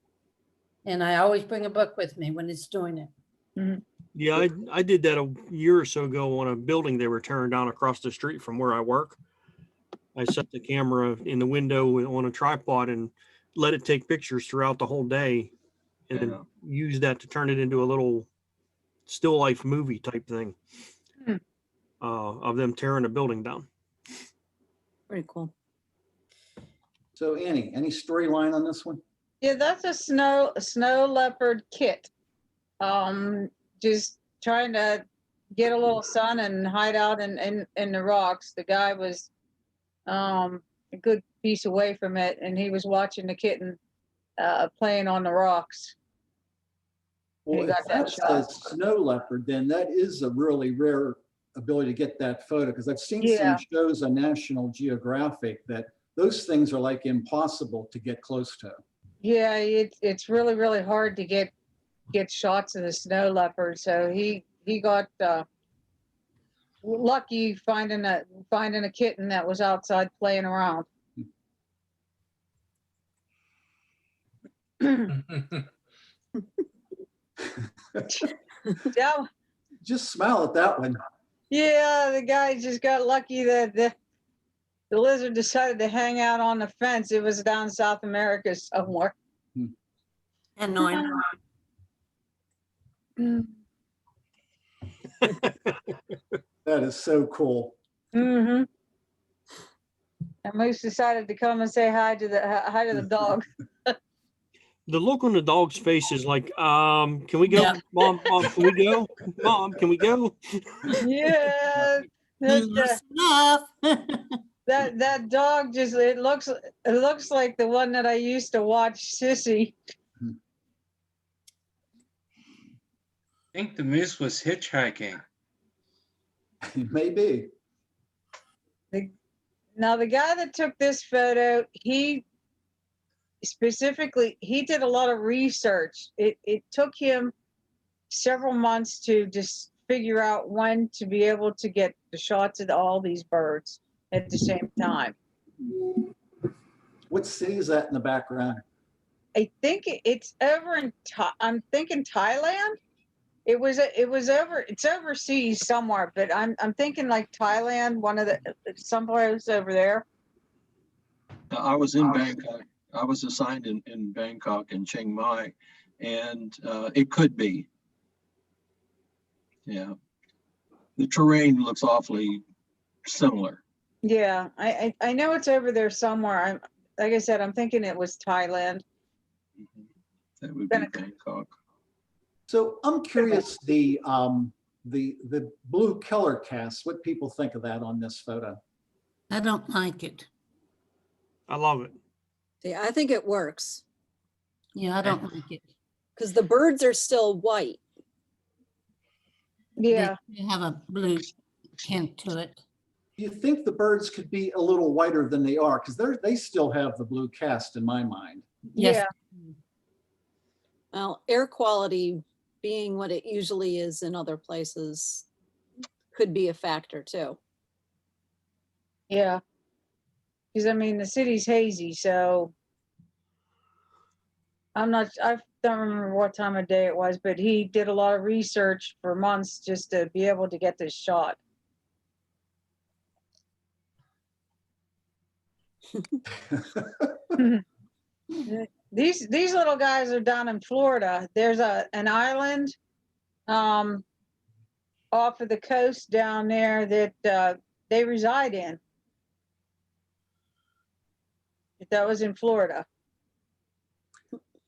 And I always bring a book with me when it's doing it. Yeah, I did that a year or so ago on a building they were tearing down across the street from where I work. I set the camera in the window on a tripod and let it take pictures throughout the whole day, and then use that to turn it into a little still life movie type thing of them tearing a building down. Pretty cool. So Annie, any storyline on this one? Yeah, that's a snow leopard kit. Just trying to get a little sun and hide out in the rocks. The guy was a good piece away from it, and he was watching the kitten playing on the rocks. Well, if that's a snow leopard, then that is a really rare ability to get that photo, because I've seen some shows on National Geographic that those things are like impossible to get close to. Yeah, it's really, really hard to get shots of the snow leopard. So he got lucky finding a kitten that was outside playing around. Yeah. Just smile at that one. Yeah, the guy just got lucky that the lizard decided to hang out on the fence. It was down South America somewhere. Annoying. That is so cool. Mm-hmm. And Moose decided to come and say hi to the dog. The look on the dog's face is like, can we go? Yeah. Mom, can we go? Mom, can we go? Yeah. Enough. That dog just it looks like the one that I used to watch, Sissy. I think the moose was hitchhiking. Maybe. Now the guy that took this photo, he did a lot of research. It took him several months to just figure out when to be able to get the shots of all these birds at the same time. What city is that in the background? I think it's over in I'm thinking Thailand. It's overseas somewhere, but I'm thinking like Thailand, someplace over there. I was in Bangkok. I was assigned in Bangkok and Chiang Mai, and it could be. Yeah. The terrain looks awfully similar. Yeah, I know it's over there somewhere. Like I said, I'm thinking it was Thailand. That would be Bangkok. So I'm curious, the blue color cast, what people think of that on this photo. I don't like it. I love it. Yeah, I think it works Yeah, I don't like it. because the birds are still white. Yeah, They have a blue tint to it. Do you think the birds could be a little whiter than they are? Because they still have the blue cast in my mind. Yes. yeah, Well, air quality being what it usually is in other places could be a factor too. yeah. Because I mean, the city's hazy, so I don't remember what time of day it was, but he did a lot of research for months just to be able to get this shot. These little guys are down in Florida. There's an island off of the coast down there that they reside in. That was in Florida.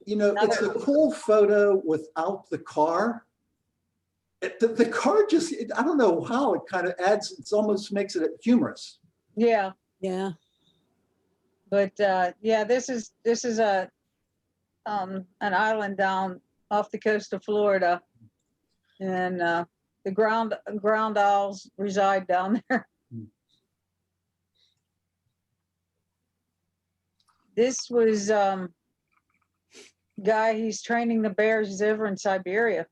You know, it's a cool photo without the car. The car just, I don't know how it kind of adds, it almost makes it humorous. Yeah, Yeah. but yeah, this is an island down off the coast of Florida, and the ground owls reside down there. This was guy, he's training the bears. He's over in Siberia.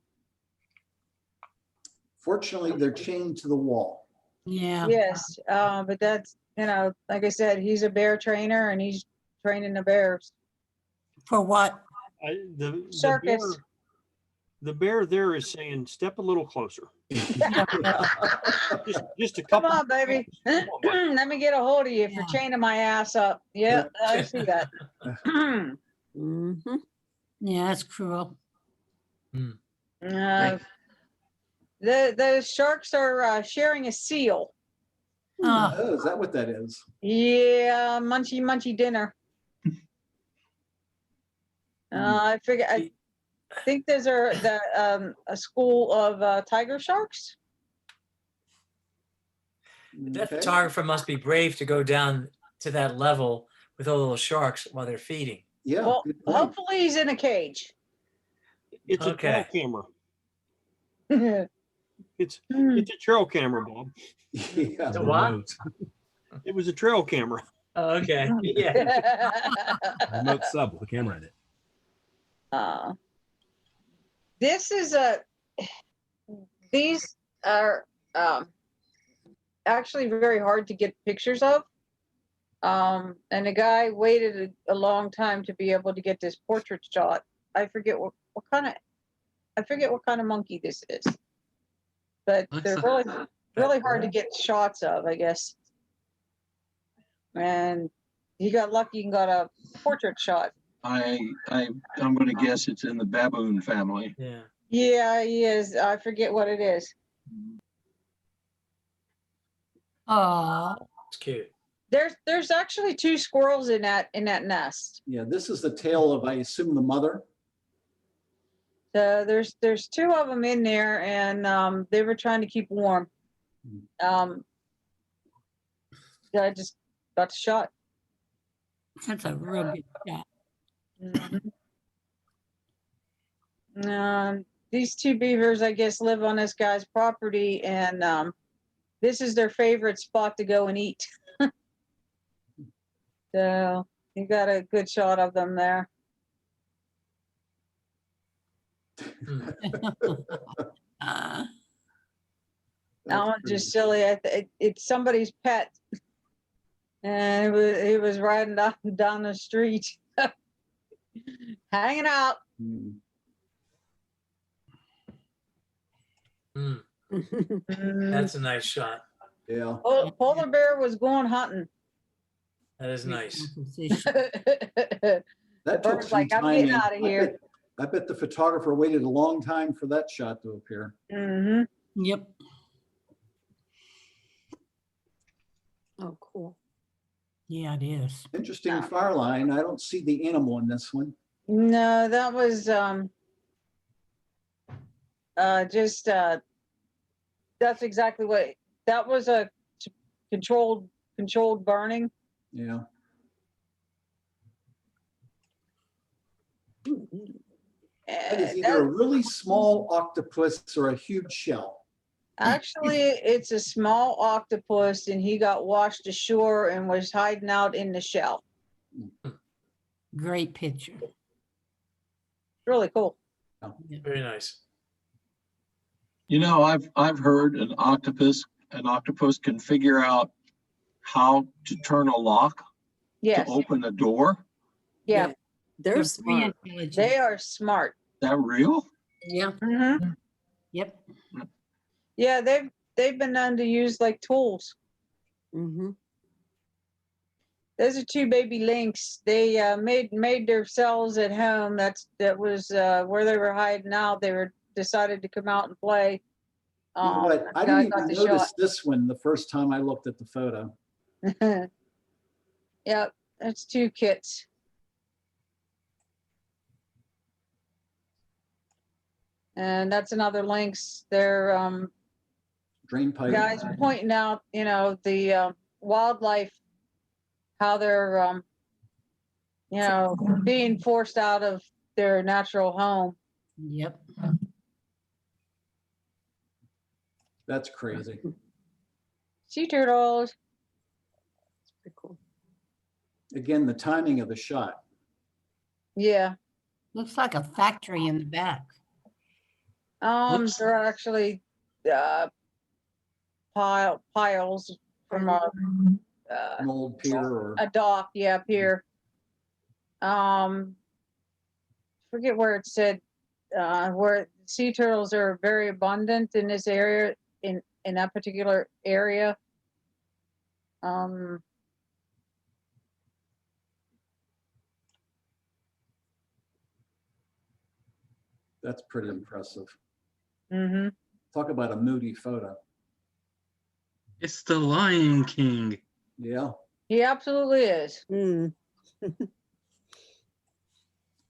Fortunately, they're chained to the wall. Yeah. Yes, but that's, you know, like I said, he's a bear trainer and he's training the bears. For what? Circus. The bear there is saying, step a little closer. Just a Come couple. on, baby. Let me get a hold of you for chaining my ass up. Yeah, I see that. Mm-hmm. Yeah, that's cruel. The sharks are sharing a seal. Oh, is that what that is? Yeah, munchy dinner. I think there's a school of tiger sharks. That photographer must be brave to go down to that level with all those sharks while they're feeding. Yeah. Well, hopefully he's in a cage. It's a trail Okay. camera. It's a trail camera, Bob. Yeah. The what? It was a trail camera. Oh, okay. Yeah. Remote sub with a camera in it. These are actually very hard to get pictures of. And the guy waited a long time to be able to get this portrait shot. I forget what kind of monkey this is, but they're really hard to get shots of, I guess. And he got lucky and got a portrait shot. I'm going to guess it's in the baboon family. Yeah. Yeah, he is. I forget what it is. Oh, It's cute. There's actually 2 squirrels in that nest. Yeah, this is the tail of, I assume, the mother. So there's 2 of them in there, and they were trying to keep warm. I just got the shot. that's a real good shot. These 2 beavers, I guess, live on this guy's property, and this is their favorite spot to go and eat. So you got a good shot of them there. That one's just silly. It's somebody's pet, and he was riding down the street, hanging out. That's a nice shot. Yeah. Oh, polar bear was going hunting. That is nice. That took bird's some like, I'm time. getting and out of here. I bet the photographer waited a long time for that shot to appear. Mm-hmm. Yep. Oh, cool. Yeah, it is. Interesting fire line. I don't see the animal in this one. No, that was just that's exactly what that was, a controlled burning. Yeah. That is either a really small octopus or a huge shell. Actually, it's a small octopus, and he got washed ashore and was hiding out in the shell. Great picture. Really cool. Very nice. You know, I've heard an octopus can figure out how to turn a lock Yes. to open a door. Yeah. They're They're smart. pretty intelligent. They are smart. Is that real? Yeah. Mm-hmm. Yep. Yeah, they've been known to use like tools. Mm-hmm. Those are two baby lynx. They made their cells at home. That was where they were hiding out. They were decided to come out and play. You know what? I guy didn't got even the notice shot. this one the first time I looked at the photo. Yep, that's two kits. And that's another lynx. They're Drain pipe. guys pointing out, the wildlife, how they're being forced out of their natural home. Yep. That's crazy. Sea turtles. It's pretty cool. Again, the timing of the shot. Yeah. Looks like a factory in the back. They're actually piles from An old pier or a dock. Yeah, pier. Forget where it said where sea turtles are very abundant in this area, in that particular area. that's pretty impressive. Mm-hmm. Talk about a moody photo. It's the Lion King. Yeah. He absolutely is. And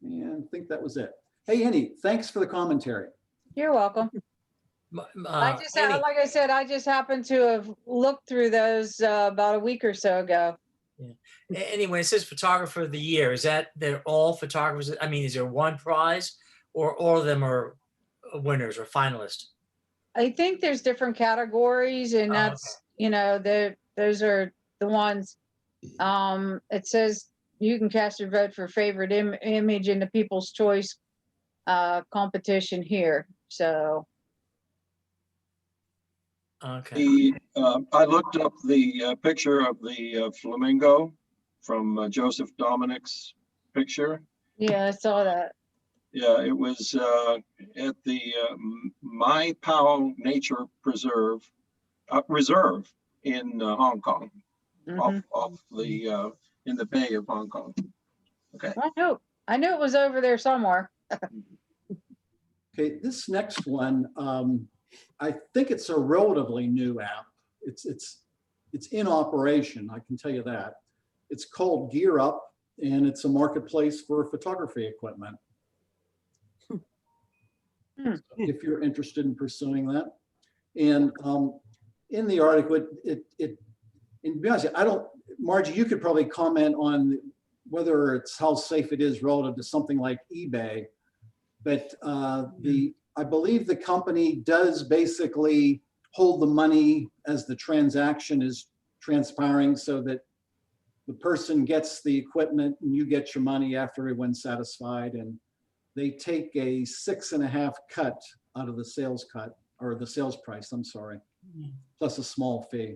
I think that was it. Hey, Annie, thanks for the commentary. You're welcome. I just, like I said, I just happened to have looked through those about a week or so ago. Yeah. Anyway, it says photographer of the year. Is that they're all photographers? I mean, is there one prize, or all of them are winners or finalists? I think there's different categories, and that's those are the ones. It says you can cast your vote for favorite image in the People's Choice competition here. So. Okay. I looked up the picture of the flamingo from Joseph Dominic's picture. Yeah, I saw that. Yeah, it was at the Mai Pao Nature Reserve in Hong Kong, off the in the Bay of Hong Kong. Okay. I knew it was over there somewhere. Okay, this next one, I think it's a relatively new app. It's in operation, I can tell you that. It's called Gear Up, and it's a marketplace for photography equipment. If you're interested in pursuing that. And in the article, and to be honest, Margie, you could probably comment on whether it's how safe it is relative to something like eBay. But I believe the company does basically hold the money as the transaction is transpiring, so that the person gets the equipment and you get your money after everyone's satisfied. And they take a 6.5% cut out of the sales cut, or the sales price, I'm sorry, plus a small fee.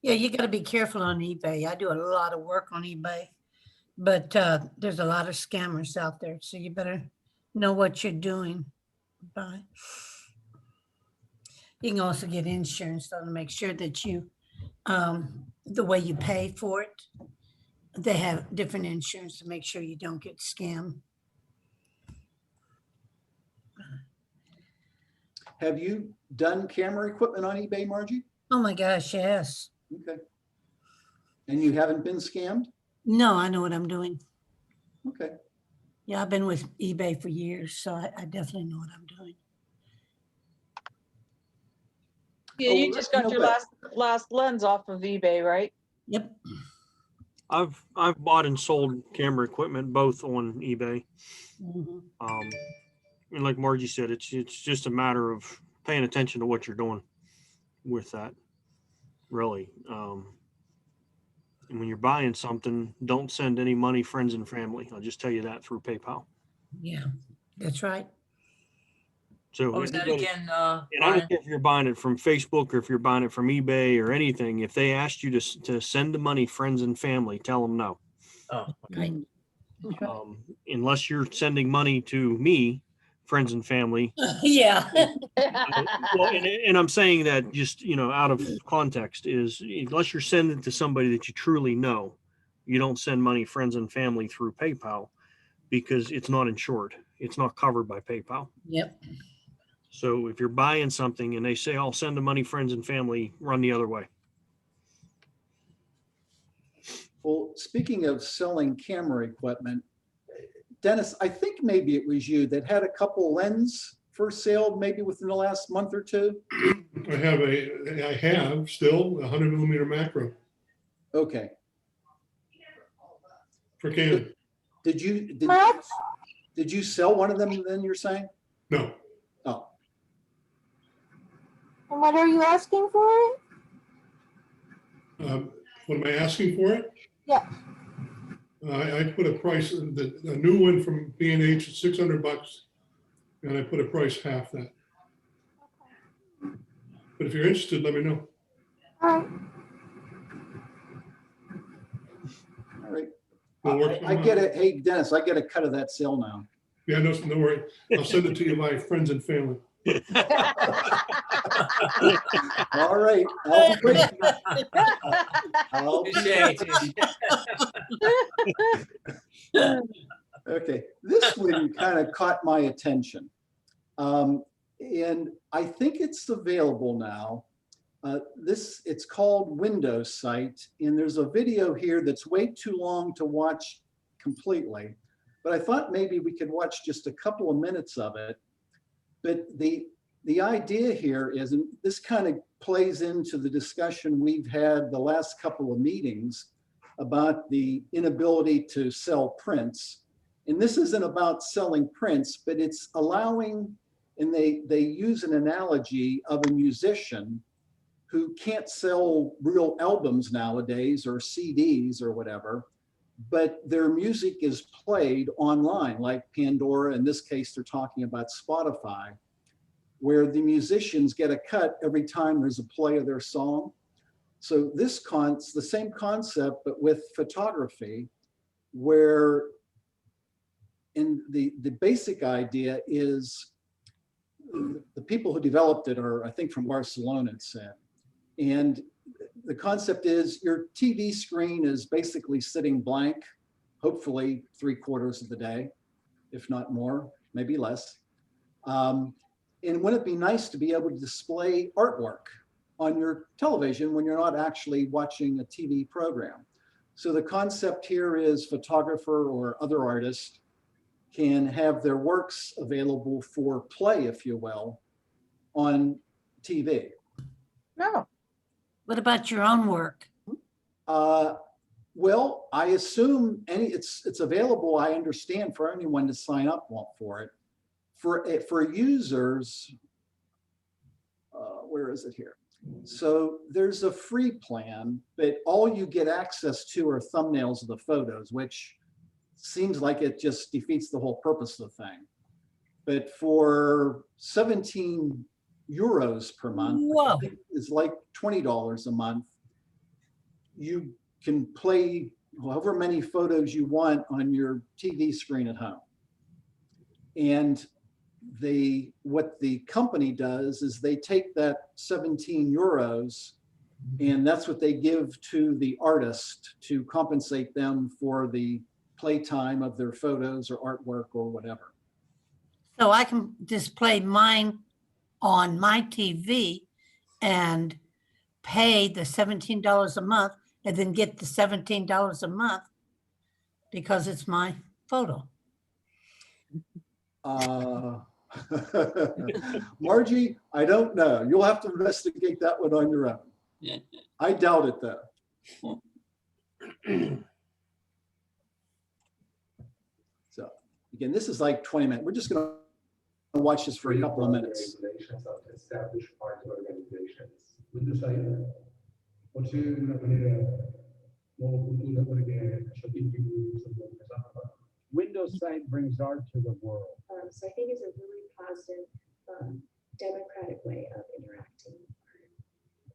Yeah, you got to be careful on eBay. I do a lot of work on eBay, but there's a lot of scammers out there. So you better know what you're doing. Bye. You can also get insurance though, to make sure that you, the way you pay for it, they have different insurance to make sure you don't get scammed. Have you done camera equipment on eBay, Margie? Oh my gosh, yes. Okay. And you haven't been scammed? No, I know what I'm doing. Okay. Yeah, I've been with eBay for years, so I definitely know what I'm doing. Yeah, Oh, you well, just you got know your what? last lens off of eBay, right? Yep. I've bought and sold camera equipment both on eBay. Mhm. And like Margie said, it's just a matter of paying attention to what you're doing with that, really. And when you're buying something, don't send any money, friends and family. I'll just tell you that through PayPal. Yeah, that's right. So What was that anybody- again, and I Brian? don't care if you're buying it from Facebook or if you're buying it from eBay or anything. If they asked you to send the money, friends and family, tell them no. Oh, Right. That's right. Unless you're sending money to me, friends and family. Yeah. Well, and I'm saying that just, out of context is unless you're sending to somebody that you truly know, you don't send money, friends and family through PayPal because it's not insured. It's not covered by PayPal. Yep. So if you're buying something and they say, I'll send the money, friends and family, run the other way. Well, speaking of selling camera equipment, Dennis, I think maybe it was you that had a couple lens for sale, maybe within the last month or two. I have still a 100mm macro Okay. for Canon. Did you sell one of them then, you're saying? No, Oh, And what are you asking for it? what am I asking for it? Yeah. I put a price, a new one from B&H is $600, and I put a price half that. But if you're interested, let me know. All right. all right. We'll work I them get out. it. Hey, Dennis, I get a cut of that sale now. Yeah, no worry. I'll send it to you by friends and family. All right. I'll be waiting. I'll be touche, touche. Okay, this one kind of caught my attention. And I think it's available now. It's called Windows Site, and there's a video here that's way too long to watch completely, but I thought maybe we could watch just a couple of minutes of it. But the idea here is, and this kind of plays into the discussion we've had the last couple of meetings about the inability to sell prints. And this isn't about selling prints, but it's allowing, and they use an analogy of a musician who can't sell real albums nowadays or CDs or whatever, but their music is played online, like Pandora. In this case, they're talking about Spotify, where the musicians get a cut every time there's a play of their song. So the same concept, but with photography, where in the basic idea is the people who developed it are, I think, from Barcelona, it said. And the concept is your TV screen is basically sitting blank, hopefully 3/4 of the day, if not more, maybe less. And wouldn't it be nice to be able to display artwork on your television when you're not actually watching a TV program? So the concept here is photographer or other artist can have their works available for play, if you will, on TV. No. What about your own work? Well, I assume it's available, I understand, for anyone to sign up for it. For users, where is it here? So there's a free plan, but all you get access to are thumbnails of the photos, which seems like it just defeats the whole purpose of the thing. But for 17 euros per month, Whoa. I think it's like $20 a month, you can play however many photos you want on your TV screen at home. And what the company does is they take that 17 euros and that's what they give to the artist to compensate them for the playtime of their photos or artwork or whatever. So I can display mine on my TV and pay the $17 a month, and then get the $17 a month because it's my photo. Margie, I don't know. You'll have to investigate that one on your own. I doubt it though. So again, this is like 20 minutes. We're just going to watch this for a couple of minutes. Established party organizations. Windows site, forse una maniera monocultura perché ciò che Windows site brings art to the world. So I think it's a really positive, democratic way of interacting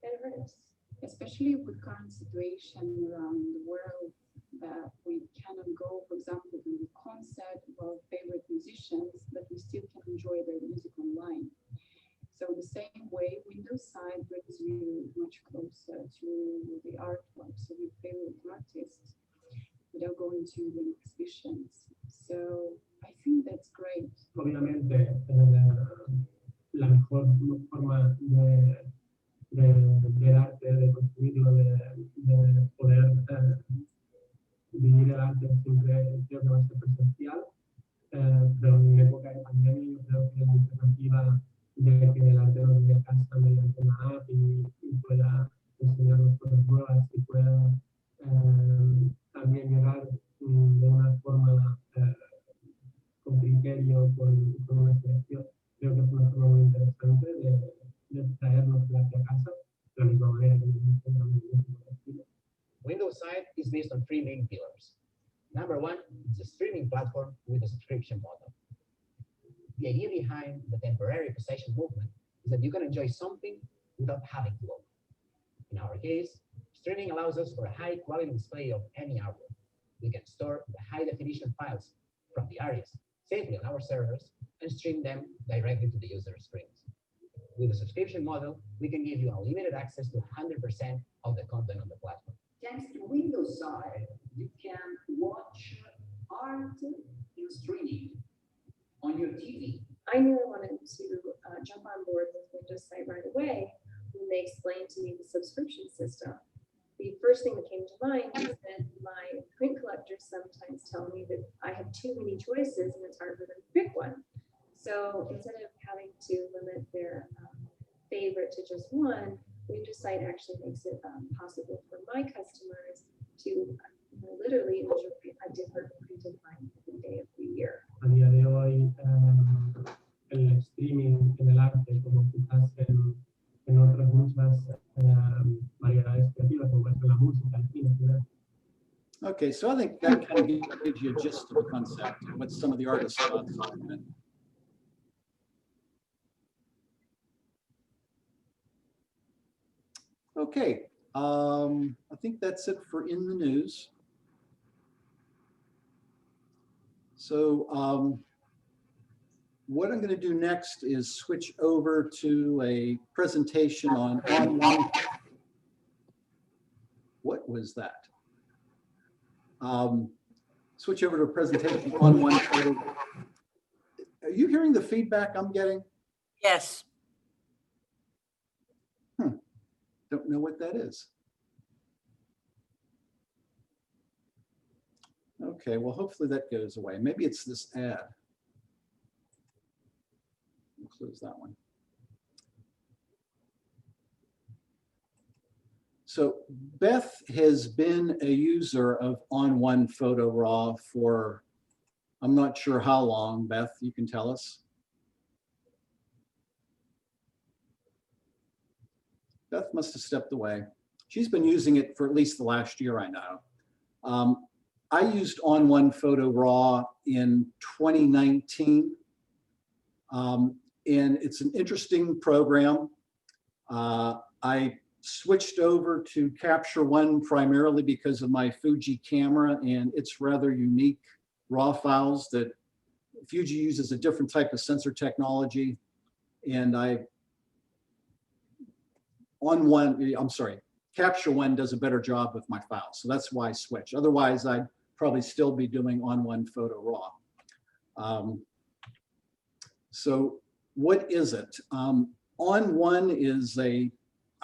with artists. Especially with current situation around the world that we cannot go, for example, to the concert of our favorite musicians, but we still can enjoy their music online. So the same way, Windows side brings you much closer to the artworks of your favorite artists without going to the exhibitions. So I think that's great. Obviamente, la mejor forma de ver arte, de construirlo, de poder vivir el arte siempre creo que va a ser presencial, pero en época de pandemia yo creo que la alternativa de que el arte nos llegue a casa mediante una app y pueda enseñarnos cosas nuevas y pueda también llegar de una forma con criterio, con una selección. Creo que es una forma muy interesante de traernos la arte a casa, de la misma manera que nos Windows site is based on three main pillars. Number one, it's a streaming platform with a subscription model. The idea behind the temporary possession movement is that you can enjoy something without having to own. In our case, streaming allows us for a high quality display of any artwork. We can store the high definition files from the artist safely on our servers and stream them directly to the user screens. With a subscription model, we can give you unlimited access to 100% of the content on the platform. Thanks to Windows side, you can watch art in streaming on your TV. I knew I wanted to jump on board with Windows site right away when they explained to me the subscription system. The first thing that came to mind is that my print collectors sometimes tell me that I have too many choices and it's hard for them to pick one. So instead of having to limit their favorite to just one, Windows site actually makes it possible for my customers to literally enjoy a different printed line every day of the year. A día de hoy, el streaming en el arte, como quizás en otras muchas variedades creativas, como es la música, el cine, etc. Okay, so I think that kind of gives you a gist of the concept and what some of the artists thought. Okay, I think that's it for in the news. So what I'm going to do next is switch over to a presentation on online. What was that? Switch over to a presentation on one photo. Are you hearing the feedback I'm getting? Yes. Don't know what that is. Okay, well, hopefully that goes away. Maybe it's this ad. We'll close that one. So Beth has been a user of On1 Photo Raw for, I'm not sure how long. Beth, you can tell us. Beth must have stepped away. She's been using it for at least the last year, I know. I used On1 Photo Raw in 2019. And it's an interesting program. I switched over to Capture One primarily because of my Fuji camera and its rather unique RAW files that Fuji uses a different type of sensor technology. And Capture One does a better job with my files. So that's why I switched. Otherwise, I'd probably still be doing On1 Photo Raw. So what is it? On1 is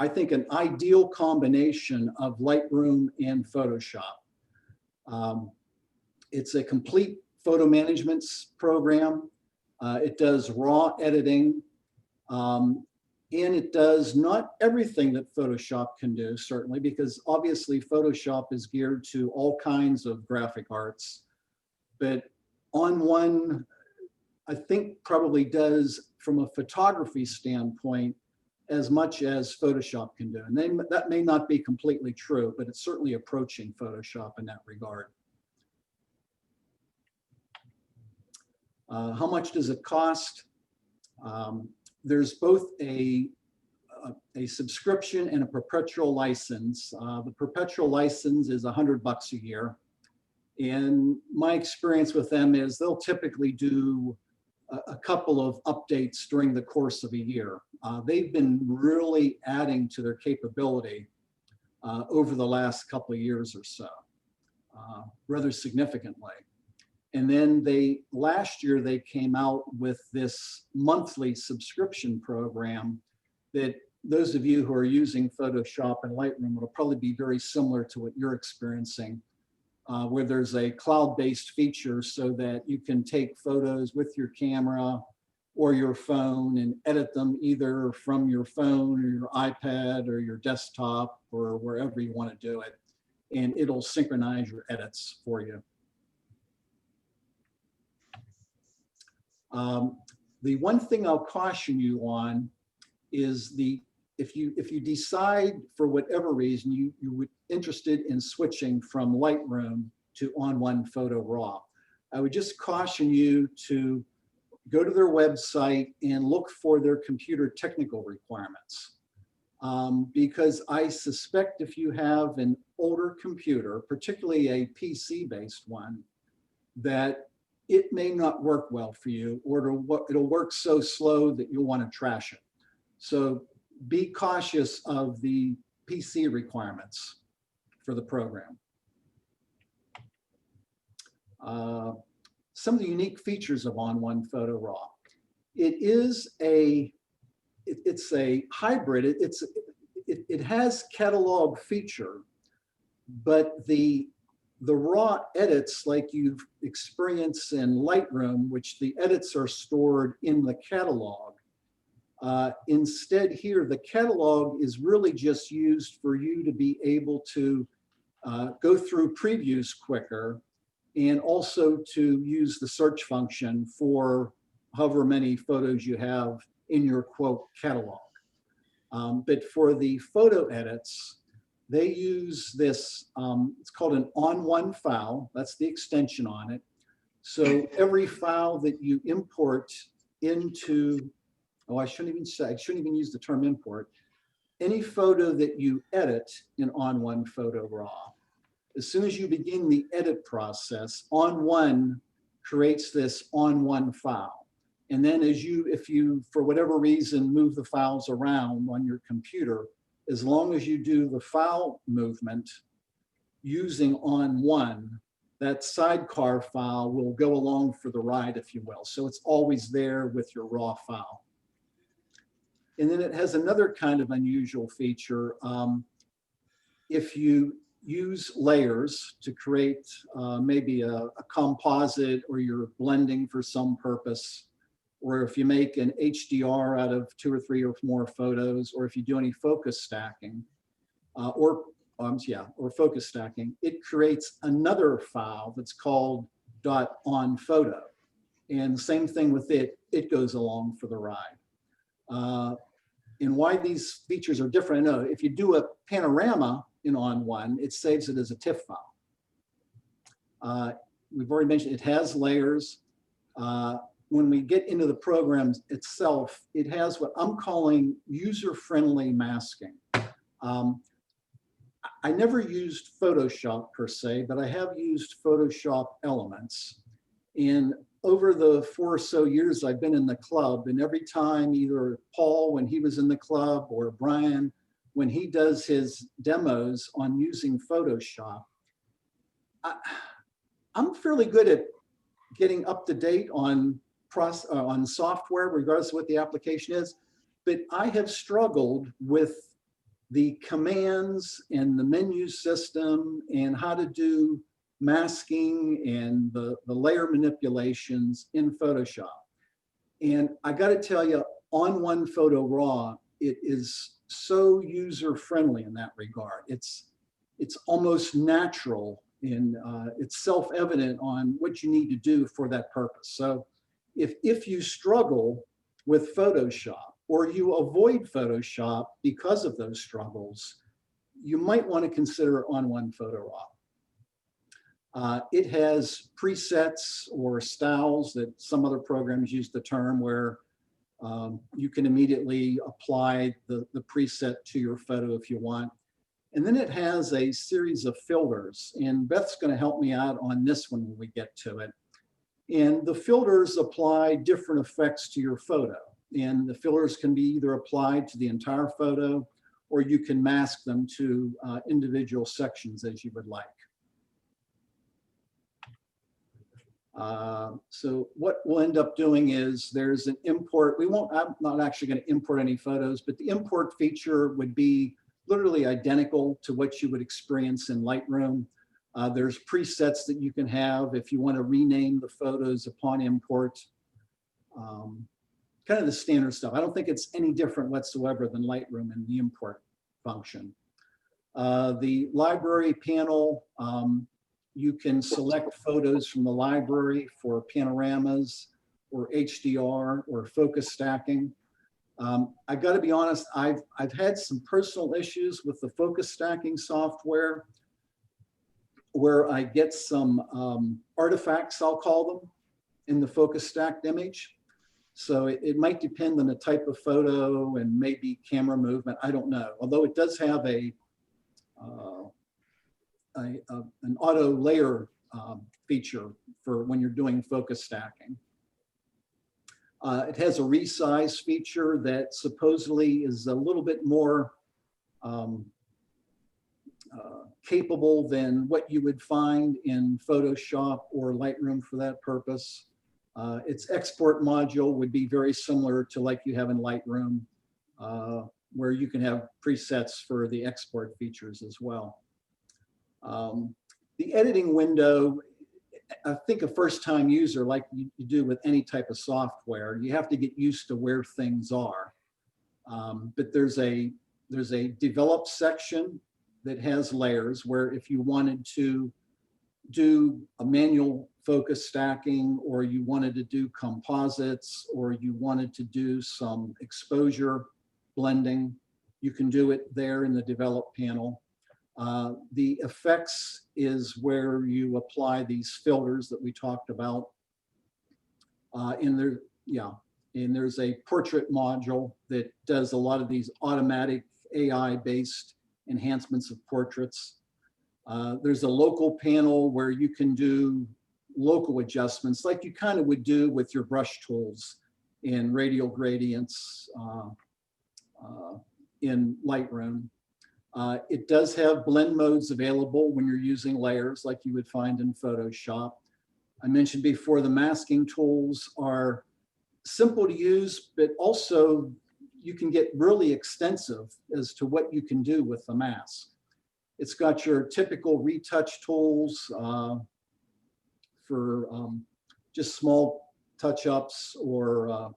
I think, an ideal combination of Lightroom and Photoshop. It's a complete photo management program. It does raw editing, and it does not everything that Photoshop can do, certainly, because obviously Photoshop is geared to all kinds of graphic arts. But On1, I think, probably does, from a photography standpoint, as much as Photoshop can do. And that may not be completely true, but it's certainly approaching Photoshop in that regard. How much does it cost? There's both a subscription and a perpetual license. The perpetual license is $100 a year. And my experience with them is they'll typically do a couple of updates during the course of a year. They've been really adding to their capability over the last couple of years or so, rather significantly. And then last year they came out with this monthly subscription program that those of you who are using Photoshop and Lightroom will probably be very similar to what you're experiencing, where there's a cloud-based feature so that you can take photos with your camera or your phone and edit them either from your phone or your iPad or your desktop or wherever you want to do it. And it'll synchronize your edits for you. The one thing I'll caution you on is if you decide for whatever reason you were interested in switching from Lightroom to On1 Photo Raw, I would just caution you to go to their website and look for their computer technical requirements. Because I suspect if you have an older computer, particularly a PC-based one, that it may not work well for you, or it'll work so slow that you'll want to trash it. So be cautious of the PC requirements for the program. Some of the unique features of On1 Photo Raw. It's a hybrid. It has catalog feature, but the raw edits, like you've experienced in Lightroom, which the edits are stored in the catalog. Instead here, the catalog is really just used for you to be able to go through previews quicker, and also to use the search function for however many photos you have in your quote catalog. But for the photo edits, they use this, it's called an On1 file. That's the extension on it. So every file that you import into, I shouldn't even use the term import. Any photo that you edit in On1 Photo Raw, as soon as you begin the edit process, On1 creates this On1 file. And then if you, for whatever reason, move the files around on your computer, as long as you do the file movement using On1, that sidecar file will go along for the ride, if you will. So it's always there with your raw file. And then it has another kind of unusual feature. If you use layers to create maybe a composite, or you're blending for some purpose, or if you make an HDR out of 2 or 3 or more photos, or if you do any focus stacking, or focus stacking, it creates another file that's called .onphoto. And same thing with it, it goes along for the ride. And why these features are different, I know if you do a panorama in On1, it saves it as a TIFF file. We've already mentioned it has layers. When we get into the program itself, it has what I'm calling user-friendly masking. I never used Photoshop per se, but I have used Photoshop elements. And over the 4 or so years I've been in the club, and every time either Paul, when he was in the club, or Brian, when he does his demos on using Photoshop, I'm fairly good at getting up to date on software, regardless of what the application is, but I have struggled with the commands and the menu system and how to do masking and the layer manipulations in Photoshop. And I got to tell you, on One Photo Raw, it is so user-friendly in that regard. It's almost natural and it's self-evident on what you need to do for that purpose. So if you struggle with Photoshop or you avoid Photoshop because of those struggles, you might want to consider On One Photo Raw. It has presets or styles that some other programs use the term where you can immediately apply the preset to your photo if you want. And then it has a series of filters, and Beth's going to help me out on this one when we get to it. And the filters apply different effects to your photo. And the filters can be either applied to the entire photo, or you can mask them to individual sections as you would like. So what we'll end up doing is there's an import. I'm not actually going to import any photos, but the import feature would be literally identical to what you would experience in Lightroom. There's presets that you can have if you want to rename the photos upon import. Kind of the standard stuff. I don't think it's any different whatsoever than Lightroom and the import function. The library panel, you can select photos from the library for panoramas or HDR or focus stacking. I got to be honest, I've had some personal issues with the focus stacking software where I get some artifacts, I'll call them, in the focus stacked image. So it might depend on the type of photo and maybe camera movement. I don't know. Although it does have an auto layer feature for when you're doing focus stacking. It has a resize feature that supposedly is a little bit more capable than what you would find in Photoshop or Lightroom for that purpose. Its export module would be very similar to like you have in Lightroom, where you can have presets for the export features as well. The editing window, I think a first-time user, like you do with any type of software, you have to get used to where things are. But there's a develop section that has layers where if you wanted to do a manual focus stacking, or you wanted to do composites, or you wanted to do some exposure blending, you can do it there in the develop panel. The effects is where you apply these filters that we talked about. And there's a portrait module that does a lot of these automatic AI-based enhancements of portraits. There's a local panel where you can do local adjustments like you kind of would do with your brush tools in radial gradients in Lightroom. It does have blend modes available when you're using layers like you would find in Photoshop. I mentioned before the masking tools are simple to use, but also you can get really extensive as to what you can do with the mask. It's got your typical retouch tools for just small touch-ups or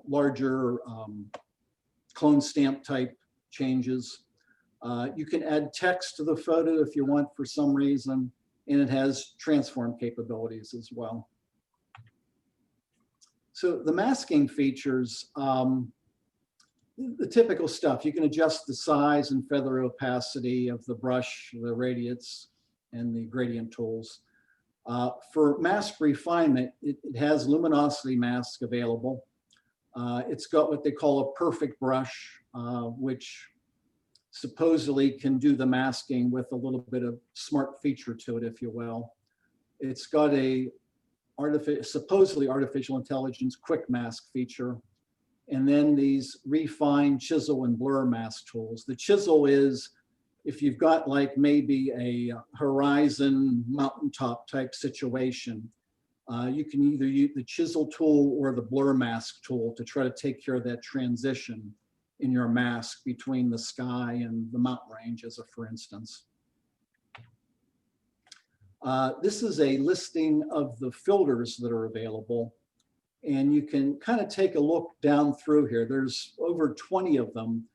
larger clone stamp type changes. You can add text to the photo if you want for some reason, and it has transform capabilities as well. So the masking features, the typical stuff, you can adjust the size and feather opacity of the brush, the radiance, and the gradient tools. For mask refinement, it has luminosity mask available. It's got what they call a perfect brush, which supposedly can do the masking with a little bit of smart feature to it, if you will. It's got a supposedly artificial intelligence quick mask feature. And then these refine, chisel, and blur mask tools. The chisel is if you've got like maybe a horizon mountaintop type situation, you can either use the chisel tool or the blur mask tool to try to take care of that transition in your mask between the sky and the mountain range, as a for instance. This is a listing of the filters that are available. And you can kind of take a look down through here. There's over 20 of them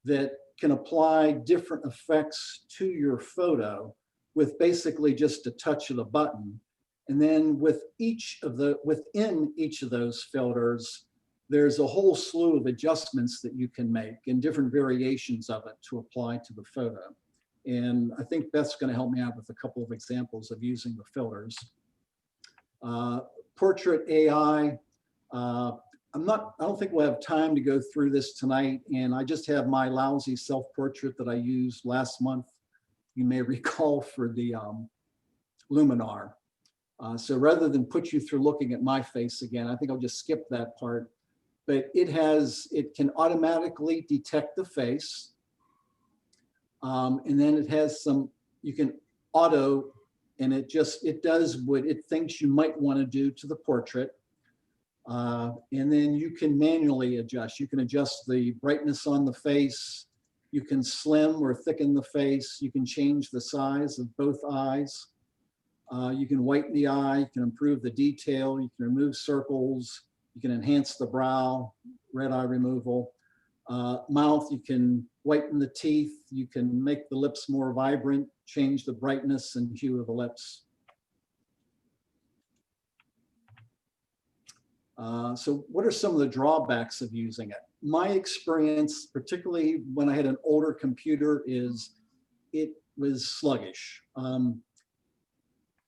that can apply different effects to your photo with basically just a touch of the button. And then with within each of those filters, there's a whole slew of adjustments that you can make and different variations of it to apply to the photo. And I think Beth's going to help me out with a couple of examples of using the filters. Portrait AI. I don't think we'll have time to go through this tonight, and I just have my lousy self-portrait that I used last month, you may recall, for the Luminar. So rather than put you through looking at my face again, I think I'll just skip that part. But it can automatically detect the face. And then it has you can auto, and it does what it thinks you might want to do to the portrait. And then you can manually adjust. You can adjust the brightness on the face. You can slim or thicken the face. You can change the size of both eyes. You can whiten the eye. You can improve the detail. You can remove circles. You can enhance the brow, red eye removal. Mouth, you can whiten the teeth. You can make the lips more vibrant, change the brightness and hue of the lips. So what are some of the drawbacks of using it? My experience, particularly when I had an older computer, is it was sluggish.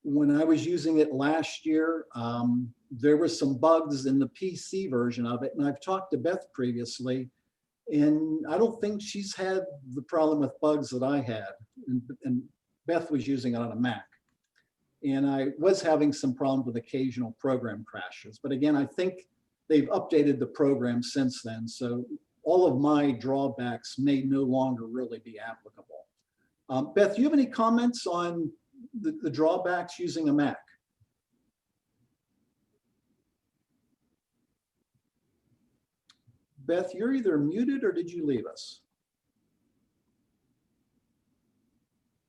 When I was using it last year, there were some bugs in the PC version of it. And I've talked to Beth previously, and I don't think she's had the problem with bugs that I had. And Beth was using it on a Mac. And I was having some problems with occasional program crashes. But again, I think they've updated the program since then. So all of my drawbacks may no longer really be applicable. Beth, do you have any comments on the drawbacks using a Mac? Beth, you're either muted or did you leave us?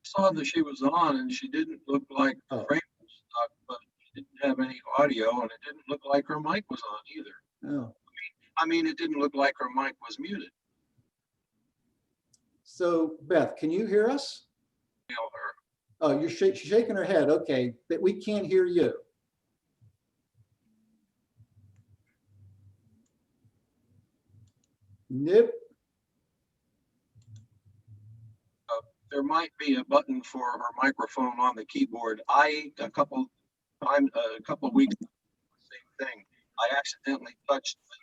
Saw that she was on and she didn't look like the frame was stuck, but she didn't have any audio, and it didn't look like her mic was on either. Oh. I mean, it didn't look like her mic was muted. So Beth, can you hear us? Hear her. Oh, she's shaking her head. Okay, but we can't hear you. Nope. There might be a button for her microphone on the keyboard. A couple of weeks ago, same thing. I accidentally touched the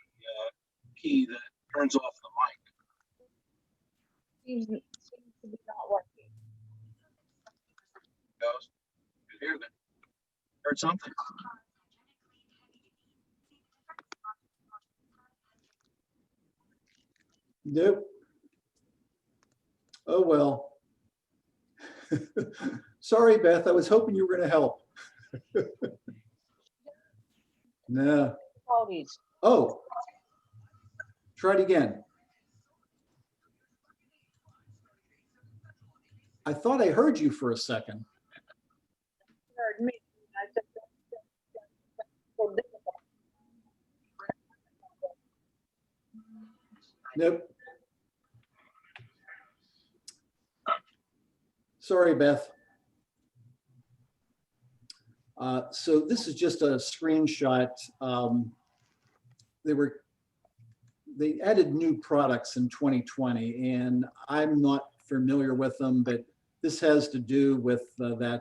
key that turns off the mic. Seems to be not working. Goes. You hear that? Heard something? Nope. Oh, well. Sorry, Beth. I was hoping you were going to help. No. Oh. Try it again. I thought I heard you for a second. Heard me. I said, nope. Sorry, Beth. So this is just a screenshot. They added new products in 2020, and I'm not familiar with them, but this has to do with the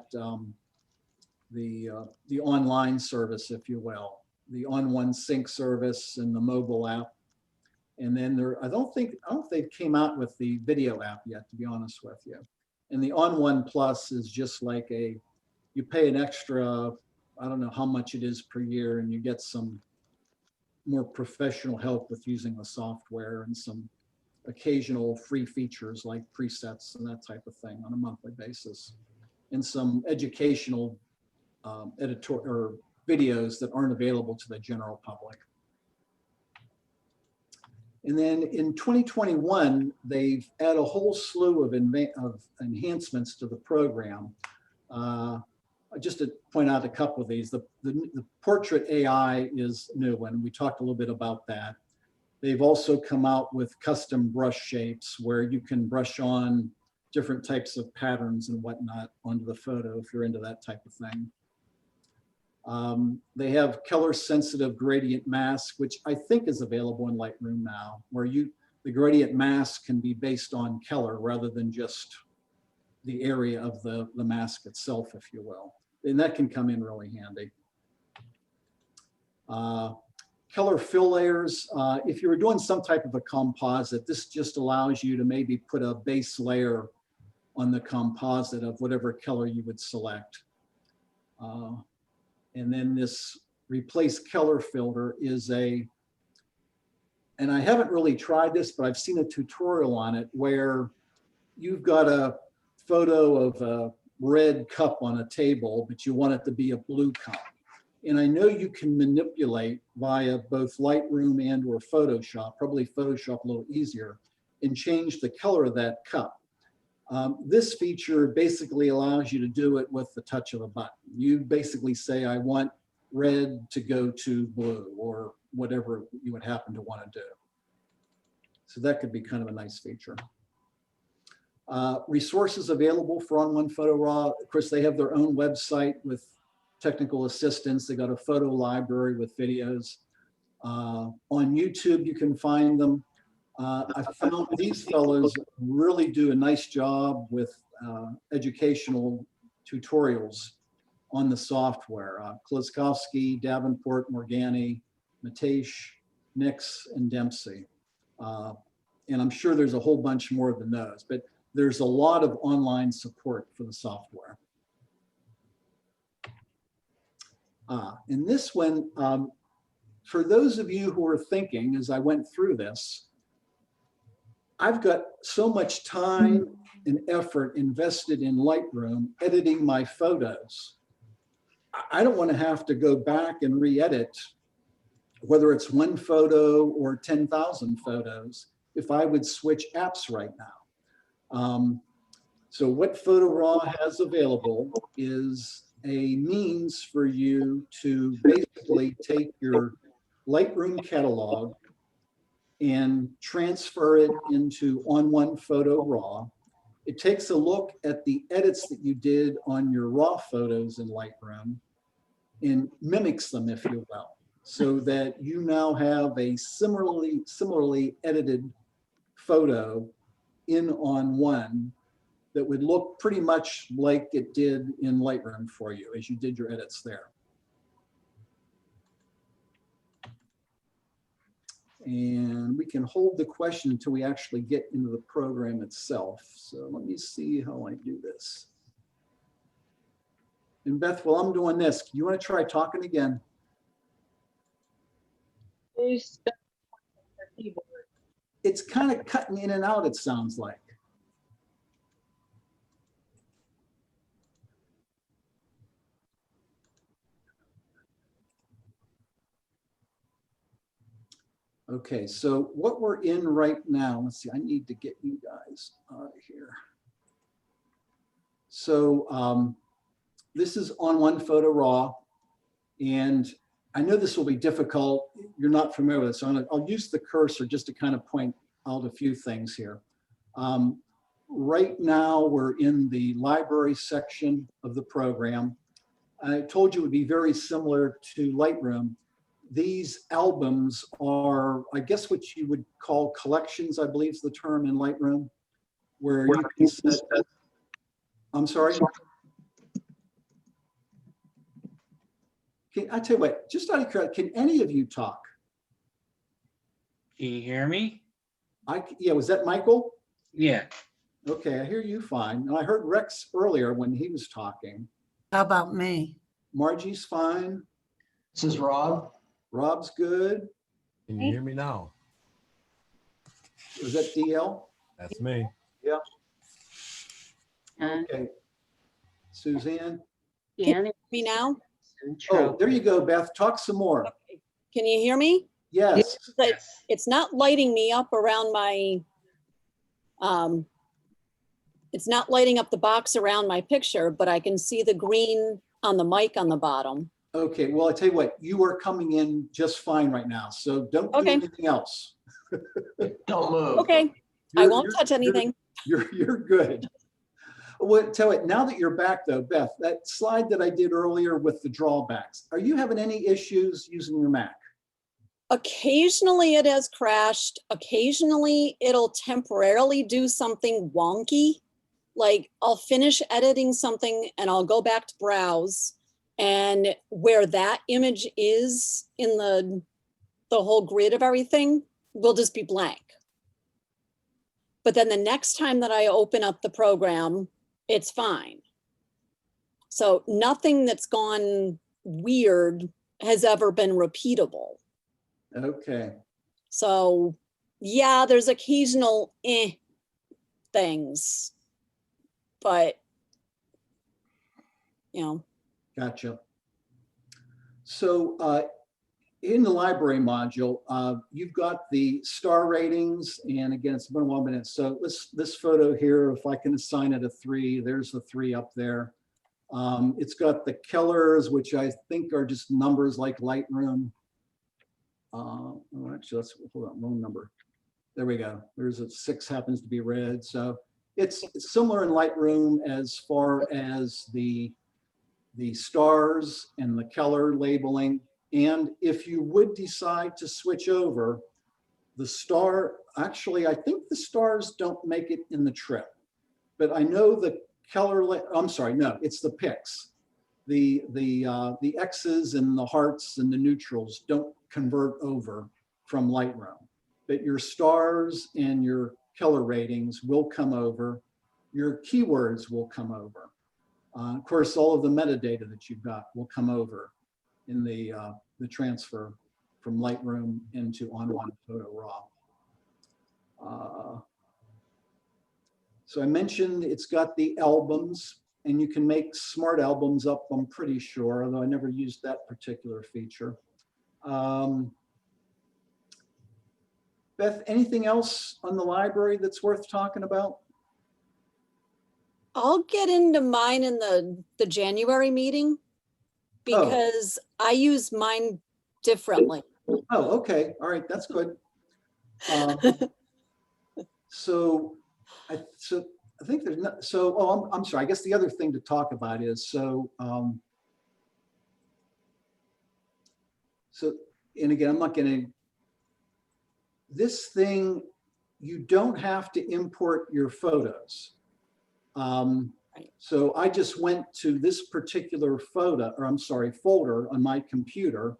online service, if you will, the On1 Sync service and the mobile app. And then I don't think they came out with the video app yet, to be honest with you. And the On1 Plus is just like you pay an extra, I don't know how much it is per year, and you get some more professional help with using the software and some occasional free features like presets and that type of thing on a monthly basis, and some educational editor or videos that aren't available to the general public. And then in 2021, they've added a whole slew of enhancements to the program. Just to point out a couple of these, the portrait AI is new, and we talked a little bit about that. They've also come out with custom brush shapes where you can brush on different types of patterns and whatnot onto the photo if you're into that type of thing. They have color sensitive gradient mask, which I think is available in Lightroom now, where the gradient mask can be based on color rather than just the area of the mask itself, if you will. And that can come in really handy. Color fill layers. If you were doing some type of a composite, this just allows you to maybe put a base layer on the composite of whatever color you would select. And then this replace color filter is and I haven't really tried this, but I've seen a tutorial on it where you've got a photo of a red cup on a table, but you want it to be a blue cup. And I know you can manipulate via both Lightroom and or Photoshop, probably Photoshop a little easier, and change the color of that cup. This feature basically allows you to do it with the touch of a button. You basically say, I want red to go to blue, or whatever you would happen to want to do. So that could be kind of a nice feature. Resources available for On One Photo Raw. Of course, they have their own website with technical assistance. They got a photo library with videos. On YouTube, you can find them. I found these fellows really do a nice job with educational tutorials on the software. Klizkowski, Davenport, Morgani, Matesh, Nix, and Dempsey. And I'm sure there's a whole bunch more than those, but there's a lot of online support for the software. And this one, for those of you who are thinking, as I went through this, I've got so much time and effort invested in Lightroom editing my photos. I don't want to have to go back and re-edit, whether it's one photo or 10,000 photos, if I would switch apps right now. So what Photo Raw has available is a means for you to basically take your Lightroom catalog and transfer it into On One Photo Raw. It takes a look at the edits that you did on your raw photos in Lightroom and mimics them, if you will, so that you now have a similarly edited photo in On One that would look pretty much like it did in Lightroom for you as you did your edits there. And we can hold the question until we actually get into the program itself. So let me see how I do this. And Beth, while I'm doing this, you want to try talking again? It's kind of cutting in and out, it sounds like. Okay, so what we're in right now, let's see, I need to get you guys out of here. So this is On One Photo Raw, and I know this will be difficult. You're not familiar with it, so I'll use the cursor just to kind of point out a few things here. Right now, we're in the library section of the program. I told you it would be very similar to Lightroom. These albums are, I guess, what you would call collections, I believe is the term in Lightroom, where you can set, I'm sorry? I tell you what, just out of curiosity, can any of you talk? Can you hear me? Yeah, was that Michael? Yeah. Okay, I hear you fine. And I heard Rex earlier when he was talking. How about me? Margie's fine. This is Rob. Rob's good. Can you hear me now? Was that DL? That's me. Yeah. Okay. Suzanne? Can you hear me now? Oh, there you go, Beth. Talk some more. Can you hear me? Yes. But it's not lighting me up around my, it's not lighting up the box around my picture, but I can see the green on the mic on the bottom. Okay, well, I tell you what, you are coming in just fine right now, so don't do anything else. Don't move. Okay, I won't touch anything. You're good. Well, tell it now that you're back though, Beth, that slide that I did earlier with the drawbacks, are you having any issues using your Mac? Occasionally it has crashed. Occasionally it'll temporarily do something wonky. Like I'll finish editing something and I'll go back to browse, and where that image is in the whole grid of everything will just be blank. But then the next time that I open up the program, it's fine. So nothing that's gone weird has ever been repeatable. Okay. So yeah, there's occasional things, but you know. Gotcha. So in the library module, you've got the star ratings, and again, it's been a while minutes. So this photo here, if I can assign it a 3, there's the 3 up there. It's got the Kellers, which I think are just numbers like Lightroom. Oh, actually, let's hold on, wrong number. There we go. There's a 6 happens to be red. So it's similar in Lightroom as far as the stars and the Keller labeling. And if you would decide to switch over, the star, actually, I think the stars don't make it in the trip, but I know the Keller, I'm sorry, no, it's the picks. The X's and the hearts and the neutrals don't convert over from Lightroom, but your stars and your Keller ratings will come over. Your keywords will come over. Of course, all of the metadata that you've got will come over in the transfer from Lightroom into On1 Photo Raw. So I mentioned it's got the albums, and you can make smart albums up, I'm pretty sure, although I never used that particular feature. Beth, anything else on the library that's worth talking about? I'll get into mine in the January meeting because I use mine differently. Oh, okay. All right. That's good. So I think there's not, so, oh, I'm sorry. I guess the other thing to talk about is, and again, I'm not going to, this thing, you don't have to import your photos. So I just went to this particular folder on my computer,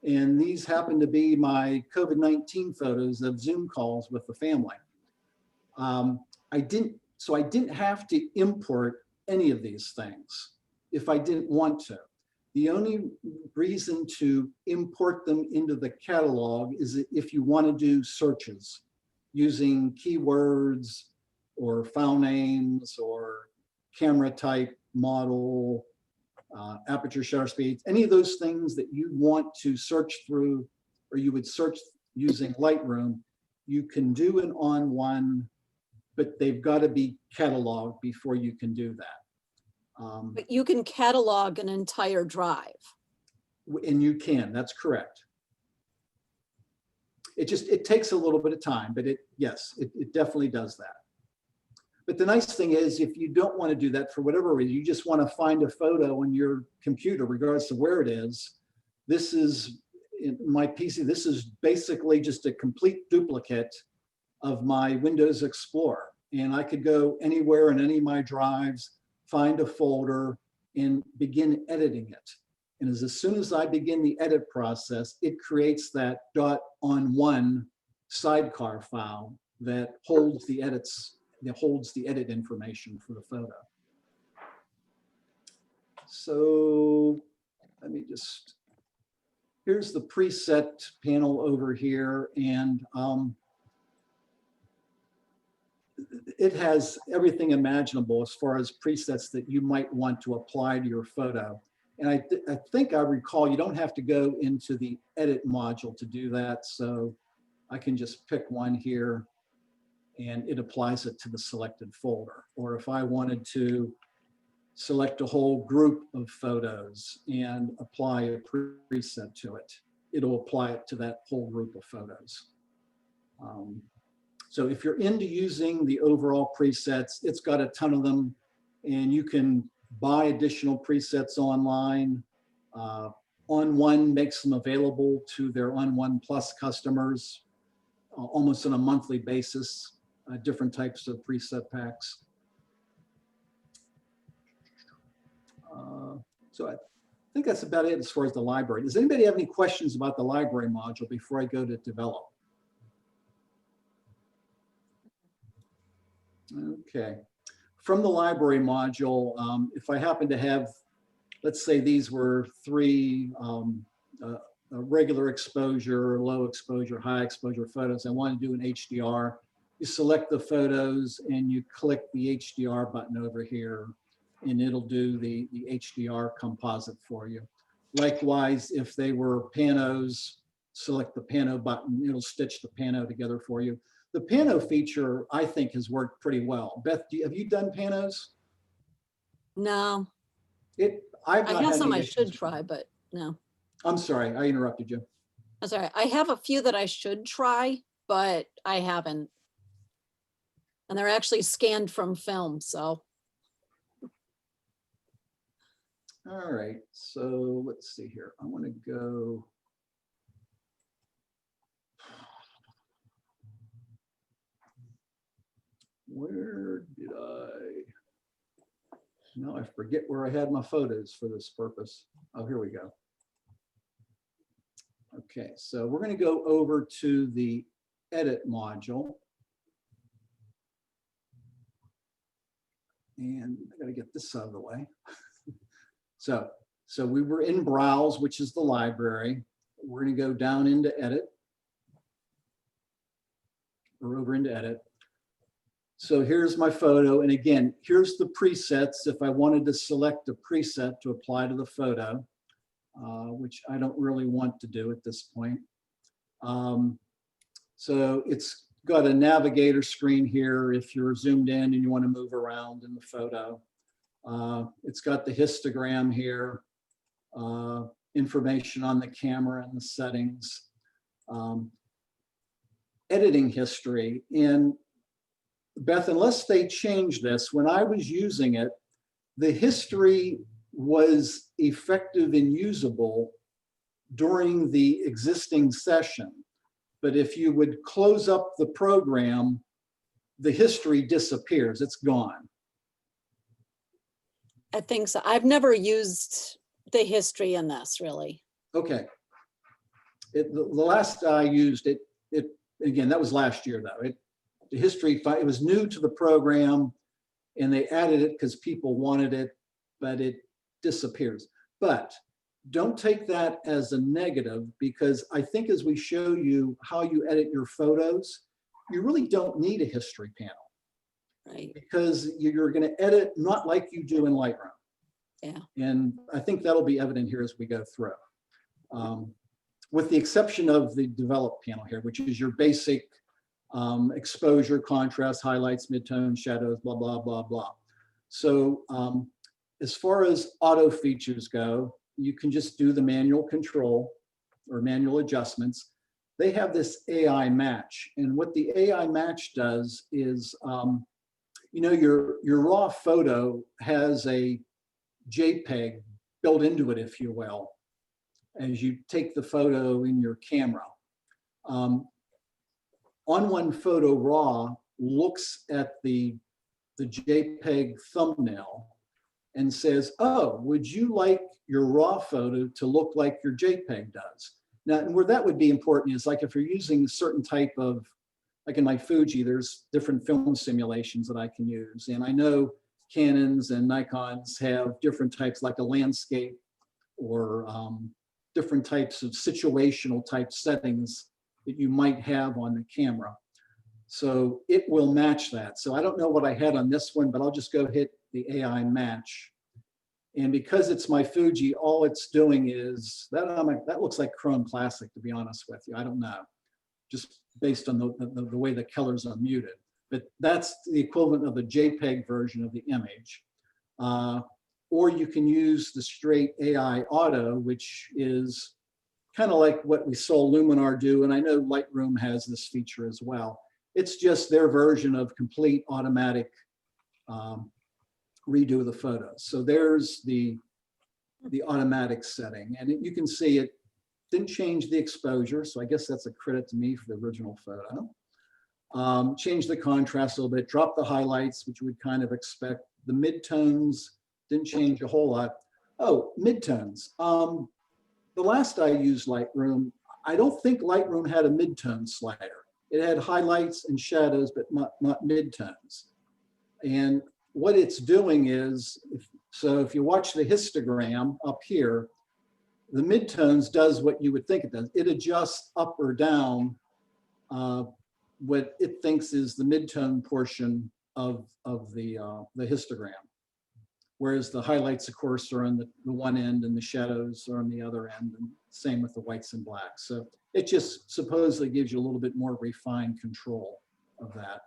and these happen to be my COVID-19 photos of Zoom calls with the family. I didn't have to import any of these things if I didn't want to. The only reason to import them into the catalog is if you want to do searches using keywords or file names or camera type, model, aperture shutter speeds, any of those things that you want to search through, or you would search using Lightroom, you can do an On1, but they've got to be cataloged before you can do that. But you can catalog an entire drive. And you can, that's correct. It takes a little bit of time, but yes, it definitely does that. But the nice thing is, if you don't want to do that for whatever reason, you just want to find a photo on your computer, regardless of where it is. This is, in my PC, this is basically just a complete duplicate of my Windows Explorer. And I could go anywhere in any of my drives, find a folder, and begin editing it. And as soon as I begin the edit process, it creates that .on1 sidecar file that holds the edits, that holds the edit information for the photo. So let me just, here's the preset panel over here, and it has everything imaginable as far as presets that you might want to apply to your photo. And I think I recall you don't have to go into the edit module to do that. So I can just pick one here and it applies it to the selected folder. Or if I wanted to select a whole group of photos and apply a preset to it, it'll apply it to that whole group of photos. So if you're into using the overall presets, it's got a ton of them, and you can buy additional presets online. On1 makes them available to their On1 Plus customers almost on a monthly basis, different types of preset packs. So I think that's about it as far as the library. Does anybody have any questions about the library module before I go to develop? Okay. From the library module, if I happen to have, let's say these were 3 regular exposure, low exposure, high exposure photos, I want to do an HDR, you select the photos and you click the HDR button over here, and it'll do the HDR composite for you. Likewise, if they were panos, select the pano button, it'll stitch the pano together for you. The pano feature, I think, has worked pretty well. Beth, have you done panos? No, I've I not have had some any I issues. should try, but no. I'm sorry, I interrupted you. I'm sorry. I have a few that I should try, but I haven't. And they're actually scanned from film, so. All right, so let's see here. I want to go. Where did now I forget where I had my photos for this purpose. Oh, here we go. Okay, so we're going to go over to the edit module. And I got to get this out of the way. So we were in browse, which is the library. We're going to go down into edit, or over into edit. So here's my photo. And again, here's the presets. If I wanted to select a preset to apply to the photo, which I don't really want to do at this point. So it's got a navigator screen here if you're zoomed in and you want to move around in the photo. It's got the histogram here, information on the camera and the settings, editing history. And Beth, unless they change this, when I was using it, the history was effective and usable during the existing session. But if you would close up the program, the history disappears, it's gone. I think so. I've never used the history in this, really. Okay. The last I used it, again, that was last year though. The history, it was new to the program and they added it because people wanted it, but it disappears. But don't take that as a negative, because I think as we show you how you edit your photos, you really don't need a history panel. Right. Because you're going to edit not like you do in Lightroom. Yeah. And I think that'll be evident here as we go through. With the exception of the develop panel here, which is your basic exposure, contrast, highlights, midtone, shadows, blah, blah, blah, blah. So as far as auto features go, you can just do the manual control or manual adjustments. They have this AI match. And what the AI match does is, you know, your raw photo has a JPEG built into it, if you will, as you take the photo in your camera. On1 Photo Raw looks at the JPEG thumbnail and says, oh, would you like your raw photo to look like your JPEG does? Now, and where that would be important is like if you're using a certain type of, like in my Fuji, there's different film simulations that I can use. And I know Canons and Nikons have different types, like a landscape or different types of situational type settings that you might have on the camera. So it will match that. So I don't know what I had on this one, but I'll just go hit the AI match. And because it's my Fuji, all it's doing is that. That looks like Chrome Classic, to be honest with you. I don't know, just based on the way the colors are muted. But that's the equivalent of the JPEG version of the image. Or you can use the straight AI Auto, which is kind of like what we saw Luminar do. And I know Lightroom has this feature as well. It's just their version of complete automatic redo of the photos. So there's the automatic setting. And you can see it didn't change the exposure. So I guess that's a credit to me for the original photo. Change the contrast a little bit, drop the highlights, which you would kind of expect. The midtones didn't change a whole lot. Oh, midtones. The last I used Lightroom, I don't think Lightroom had a midtone slider. It had highlights and shadows, but not midtones. And what it's doing is, if you watch the histogram up here, the midtones does what you would think it does. It adjusts up or down what it thinks is the midtone portion of the histogram. Whereas the highlights, of course, are on the one end and the shadows are on the other end, and same with the whites and blacks. So it just supposedly gives you a little bit more refined control of that.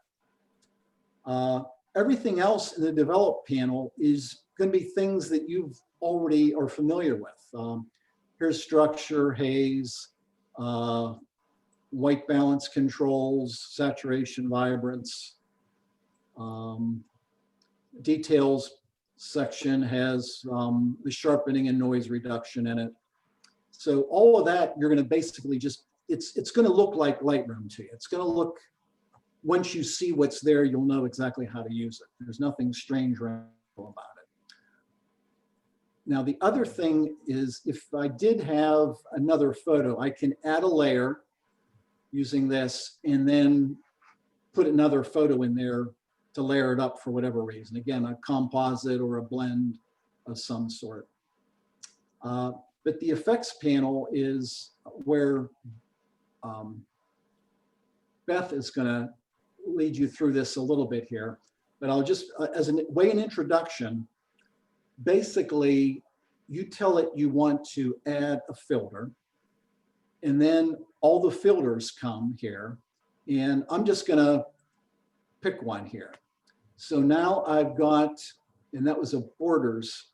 Everything else in the develop panel is going to be things that you've already are familiar with. Here's structure, haze, white balance controls, saturation, vibrance. Details section has the sharpening and noise reduction in it. So all of that, you're going to basically just, it's going to look like Lightroom to you. It's going to look, once you see what's there, you'll know exactly how to use it. There's nothing strange about it. Now, the other thing is, if I did have another photo, I can add a layer using this and then put another photo in there to layer it up for whatever reason. Again, a composite or a blend of some sort. But the effects panel is where Beth is going to lead you through this a little bit here. But I'll just, as an introduction, basically, you tell it you want to add a filter, and then all the filters come here. And I'm just going to pick one here. So now I've got, and that was a borders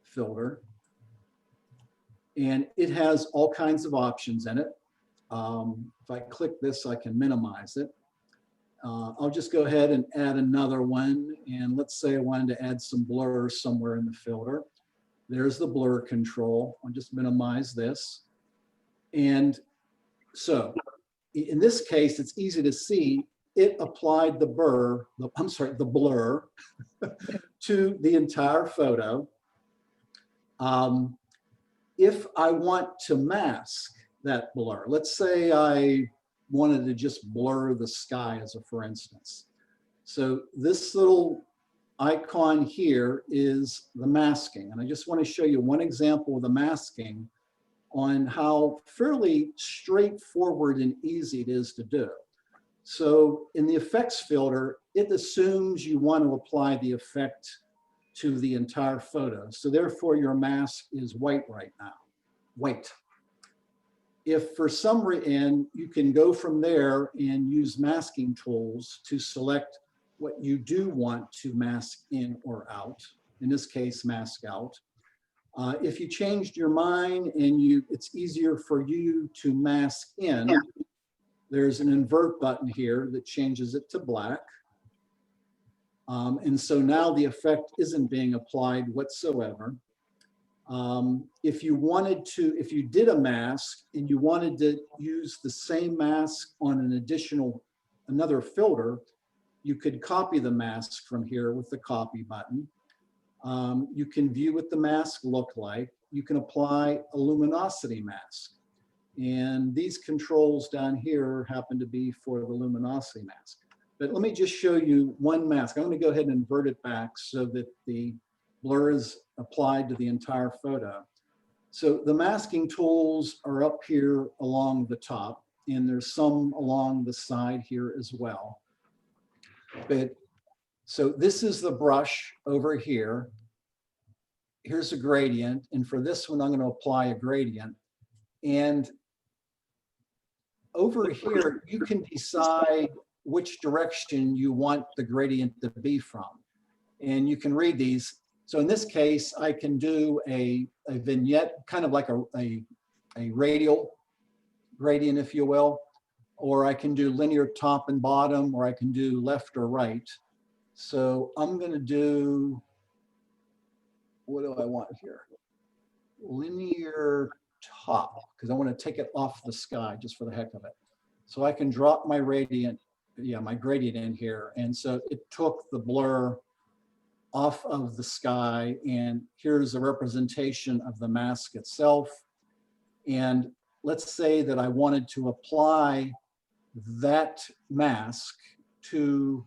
filter, and it has all kinds of options in it. If I click this, I can minimize it. I'll just go ahead and add another one. And let's say I wanted to add some blur somewhere in the filter. There's the blur control. I'll just minimize this. And so in this case, it's easy to see it applied the blur to the entire photo. If I want to mask that blur, let's say I wanted to just blur the sky as a for instance. So this little icon here is the masking. And I just want to show you one example of the masking on how fairly straightforward and easy it is to do. So in the effects filter, it assumes you want to apply the effect to the entire photo. So therefore your mask is white right now, white. If for some reason, you can go from there and use masking tools to select what you do want to mask in or out, in this case, mask out. If you changed your mind and it's easier for you to mask in, there's an invert button here that changes it to black. And so now the effect isn't being applied whatsoever. If you did a mask and you wanted to use the same mask on another filter, you could copy the mask from here with the copy button. You can view what the mask look like. You can apply a luminosity mask. And these controls down here happen to be for the luminosity mask. But let me just show you one mask. I'm going to go ahead and invert it back so that the blur is applied to the entire photo. So the masking tools are up here along the top, and there's some along the side here as well. But so this is the brush over here. here's a gradient. And for this one, I'm going to apply a gradient. And over here, you can decide which direction you want the gradient to be from. And you can read these. So in this case, I can do a vignette, kind of like a radial gradient, if you will, or I can do linear top and bottom, or I can do left or right. So I'm going to do, what do I want here? Linear top, because I want to take it off the sky just for the heck of it. So I can drop my gradient in here. And so it took the blur off of the sky, and here's a representation of the mask itself. And let's say that I wanted to apply that mask to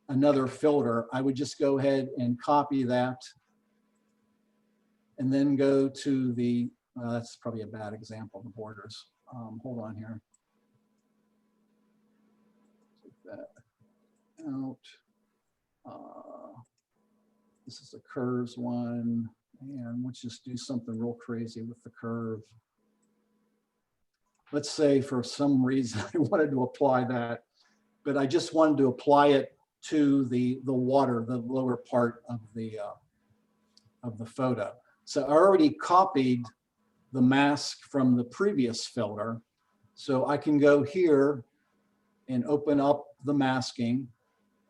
another filter. I would just go ahead and copy that and then go to the, that's probably a bad example of the borders. Hold on here. Take that out. This is the curves one. And let's just do something real crazy with the curve. Let's say for some reason I wanted to apply that, but I just wanted to apply it to the water, the lower part of the photo. So I already copied the mask from the previous filter. So I can go here and open up the masking,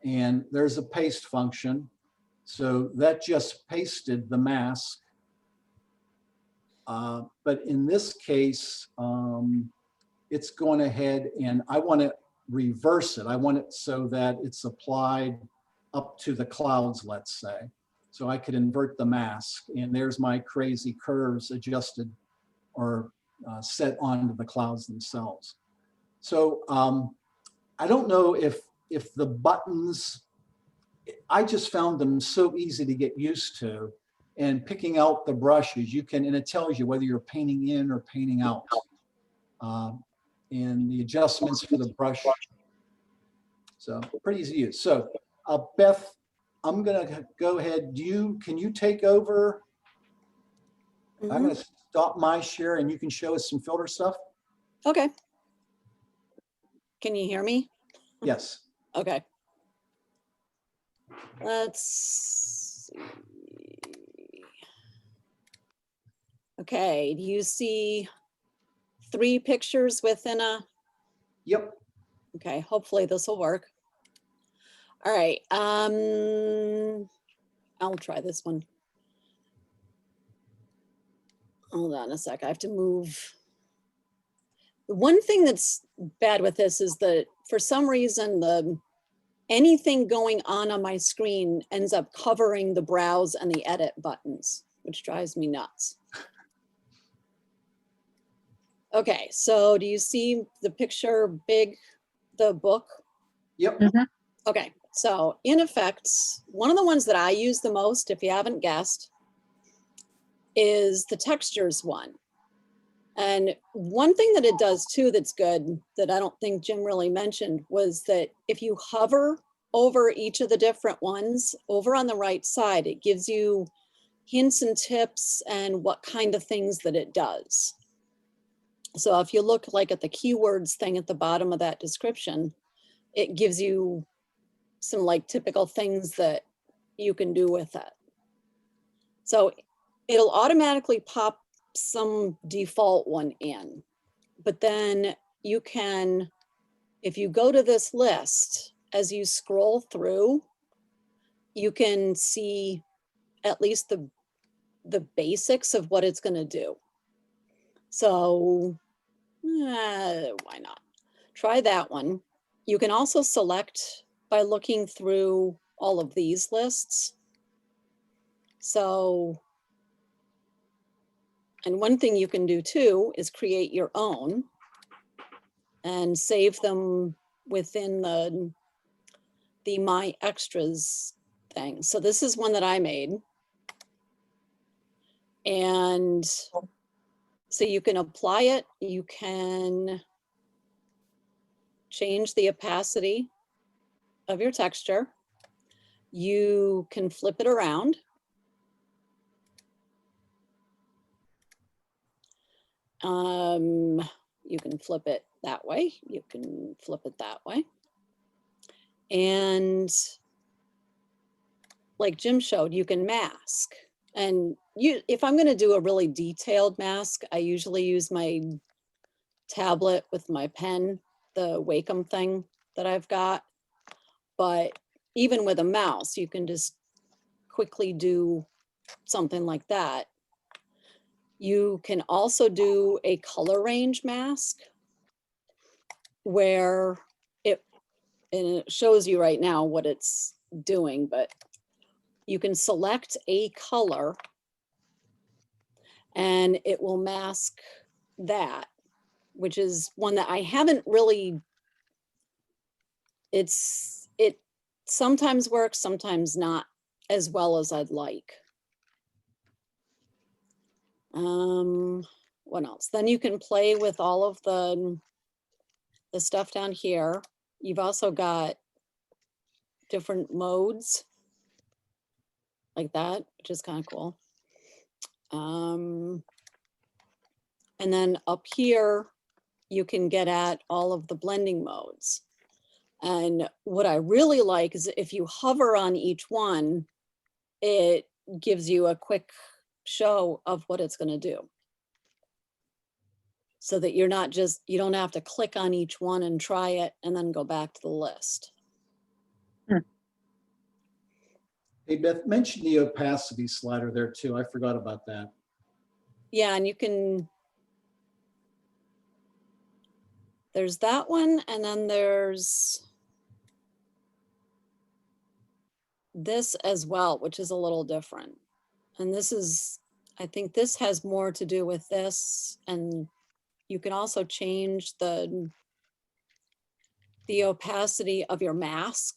and there's a paste function. So that just pasted the mask. But in this case, it's going ahead and I want to reverse it. I want it so that it's applied up to the clouds, let's say. So I could invert the mask, and there's my crazy curves adjusted or set onto the clouds themselves. So I don't know if the buttons, I just found them so easy to get used to, and picking out the brushes, you can, and it tells you whether you're painting in or painting out. And the adjustments for the brush. So pretty easy to use. So Beth, I'm gonna go ahead. Can you take over? Mm-hmm. I'm gonna stop my share and you can show us some filter stuff. Okay. Can you hear me? Yes. Okay. Let's see. Okay, do you see 3 pictures within a? Yep. Okay, hopefully this will work. All right, I'll try this one. Hold on a sec, I have to move. The one thing that's bad with this is that for some reason, anything going on my screen ends up covering the browse and the edit buttons, which drives me nuts. Okay, so do you see the picture big, the book? Yep. Mm-hmm. Okay, so in effect, one of the ones that I use the most, if you haven't guessed, is the textures one. And one thing that it does too that's good, that I don't think Jim really mentioned, was that if you hover over each of the different ones, over on the right side, it gives you hints and tips and what kind of things that it does. So if you look like at the keywords thing at the bottom of that description, it gives you some like typical things that you can do with it. So it'll automatically pop some default one in, but then you can, if you go to this list, as you scroll through, you can see at least the basics of what it's going to do. So why not? Try that one. You can also select by looking through all of these lists. So, and one thing you can do too is create your own and save them within the My Extras thing. So this is one that I made. And so you can apply it, you can change the opacity of your texture. You can flip it around. You can flip it that way. You can flip it that way. And like Jim showed, you can mask. And if I'm going to do a really detailed mask, I usually use my tablet with my pen, the Wacom thing that I've got. But even with a mouse, you can just quickly do something like that. You can also do a color range mask where and it shows you right now what it's doing, but you can select a color and it will mask that, which is one that I haven't really, it sometimes works, sometimes not as well as I'd like. What else? Then you can play with all of the stuff down here. You've also got different modes like that, which is kind of cool. And then up here, you can get at all of the blending modes. And what I really like is if you hover on each one, it gives you a quick show of what it's going to do. So that you're not just, you don't have to click on each one and try it and then go back to the list. Hey, Beth, mention the opacity slider there too. I forgot about that. Yeah, and you can, there's that one, and then there's this as well, which is a little different. And this is, I think this has more to do with this, and you can also change the opacity of your mask.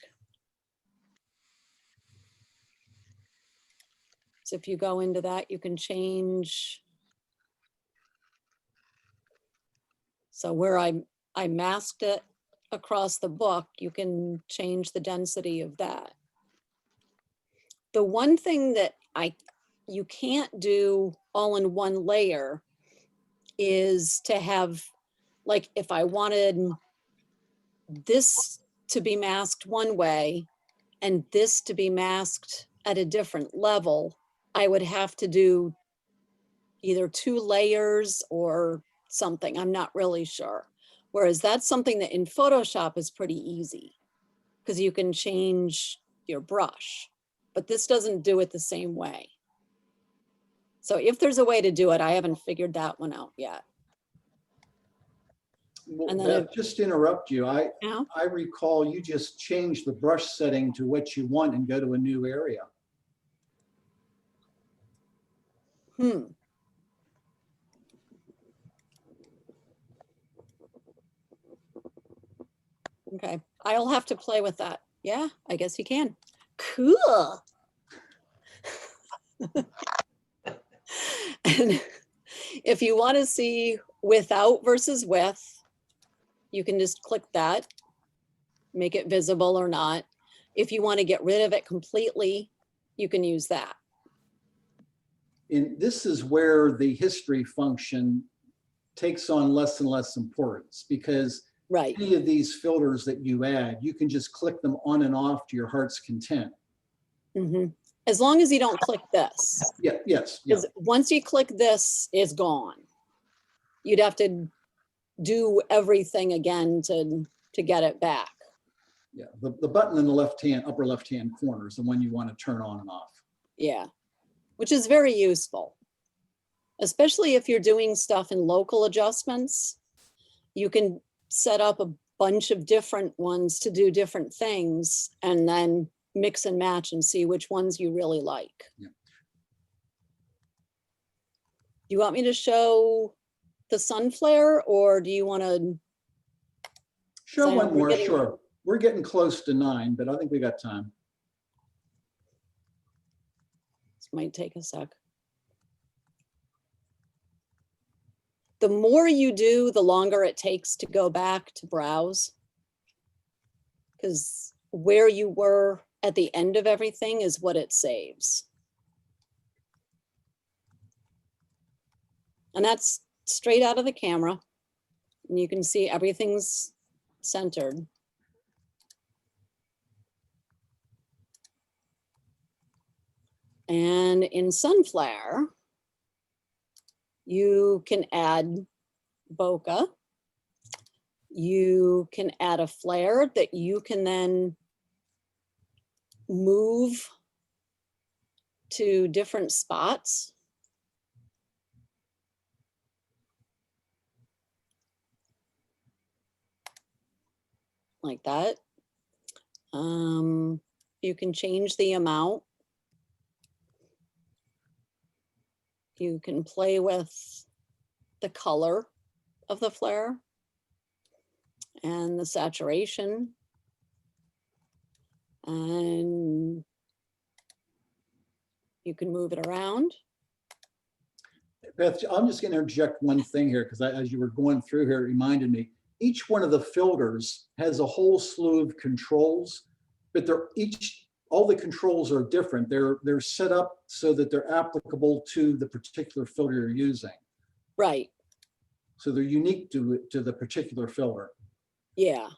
So if you go into that, you can change. So where I masked it across the book, you can change the density of that. The one thing that you can't do all in one layer is to have, like, if I wanted this to be masked one way and this to be masked at a different level, I would have to do either 2 layers or something. I'm not really sure. Whereas that's something that in Photoshop is pretty easy because you can change your brush, but this doesn't do it the same way. So if there's a way to do it, I haven't figured that one out yet. Well, And then Beth, just to interrupt you, I recall you just changed the brush setting to what you want and go to a new area. Okay, I'll have to play with that. Yeah, I guess you can. Cool. And if you want to see without versus with, you can just click that, make it visible or not. If you want to get rid of it completely, you can use that. And this is where the history function takes on less and less importance, because any of these filters that you add, you can just click them on and off to your heart's content. As long as you don't click this. Yeah, yes. Because once you click this, it's gone. You'd have to do everything again to get it back. Yeah, the button in the left-hand, upper left-hand corner is the one you want to turn on and off. Yeah, which is very useful, especially if you're doing stuff in local adjustments. You can set up a bunch of different ones to do different things and then mix and match and see which ones you really like. Yeah. Do you want me to show the sun flare, or do you want to show one more? Sure. We're getting close to 9, but I think we got time. This might take a sec. The more you do, the longer it takes to go back to browse, because where you were at the end of everything is what it saves. And that's straight out of the camera. And you can see everything's centered. And in Sunflare, you can add bokeh. You can add a flare that you can then move to different spots. Like that. You can change the amount. You can play with the color of the flare and the saturation. And you can move it around. Beth, I'm just going to interject one thing here because as you were going through here, it reminded me, each one of the filters has a whole slew of controls, but all the controls are different. They're set up so that they're applicable to the particular filter you're using. Right. So they're unique to the particular filter. Yeah.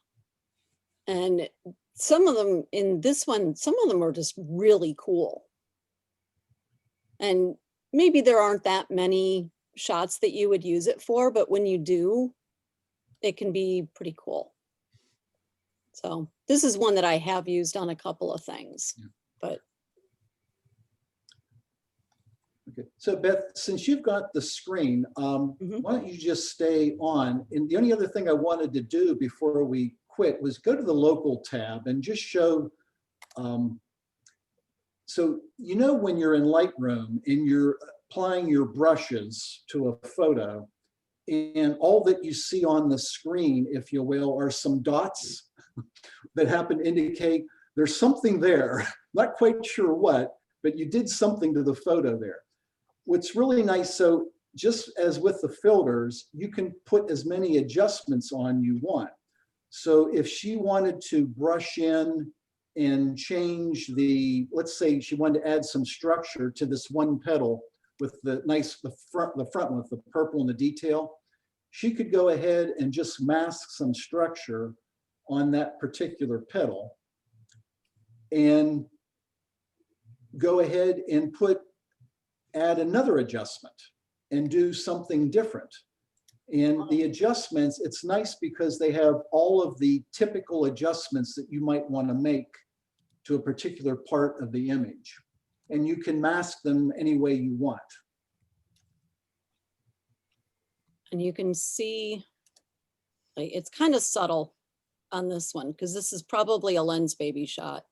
And some of them in this one, some of them are just really cool. And maybe there aren't that many shots that you would use it for, but when you do, it can be pretty cool. So this is one that I have used on a couple of things, but. Okay, so Beth, since you've got the screen, why don't you just stay on? And the only other thing I wanted to do before we quit was go to the local tab and just show, so you know when you're in Lightroom and you're applying your brushes to a photo, and all that you see on the screen, if you will, are some dots that happen to indicate there's something there. Not quite sure what, but you did something to the photo there. What's really nice, so just as with the filters, you can put as many adjustments on you want. So if she wanted to brush in and change let's say she wanted to add some structure to this one petal with the front one with the purple and the detail, she could go ahead and just mask some structure on that particular petal and go ahead and add another adjustment and do something different. And the adjustments, it's nice because they have all of the typical adjustments that you might want to make to a particular part of the image. And you can mask them any way you want. And you can see, like, it's kind of subtle on this one because this is probably a lens baby shot.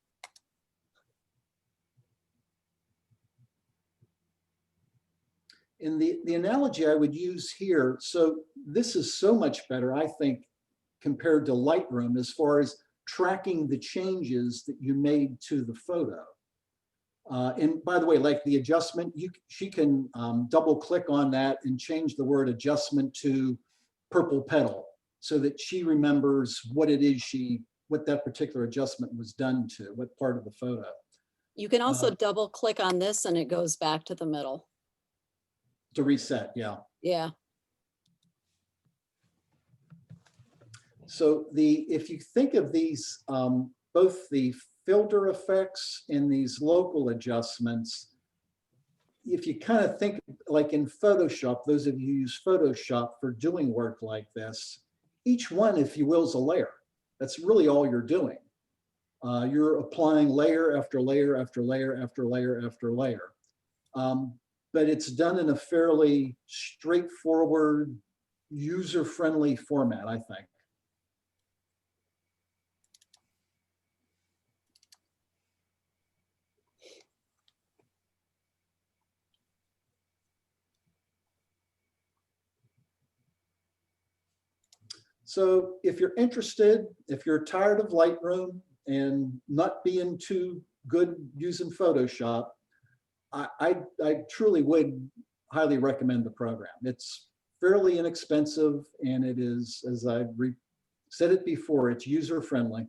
And the analogy I would use here, so this is so much better, I think, compared to Lightroom as far as tracking the changes that you made to the photo. And by the way, like the adjustment, she can double click on that and change the word adjustment to purple petal so that she remembers what it is what that particular adjustment was done to, what part of the photo. You can also double click on this and it goes back to the middle. To reset, yeah. Yeah. So if you think of these, both the filter effects and these local adjustments, if you kind of think like in Photoshop, those of you who use Photoshop for doing work like this, each one, if you will, is a layer. That's really all you're doing. You're applying layer after layer after layer after layer after layer. But it's done in a fairly straightforward, user-friendly format, I think. So if you're interested, if you're tired of Lightroom and not being too good using Photoshop, I truly would highly recommend the program. It's fairly inexpensive and it is, as I've said it before, it's user-friendly.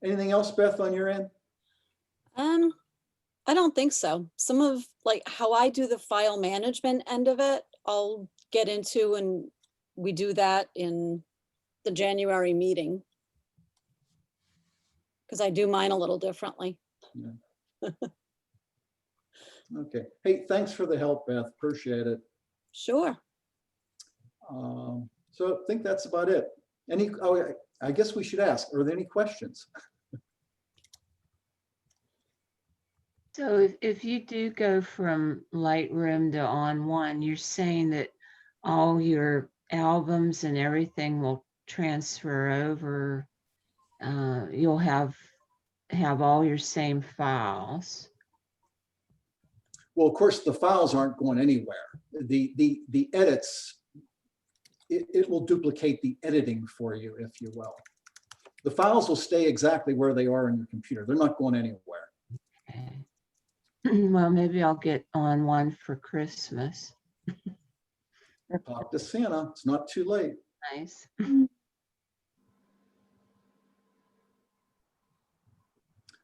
Anything else, Beth, on your end? I don't think so. Some of like how I do the file management end of it, I'll get into, and we do that in the January meeting. Because I do mine a little differently. Okay. Hey, thanks for the help, Beth. Appreciate it. Sure. So I think that's about it. I guess we should ask, are there any questions? So if you do go from Lightroom to On1, you're saying that all your albums and everything will transfer over. You'll have all your same files. Well, of course, the files aren't going anywhere. The edits, it will duplicate the editing for you, if you will. The files will stay exactly where they are in your computer. They're not going anywhere. Okay. Well, maybe I'll get On1 for Christmas. Talk to Santa. It's not too late. Nice.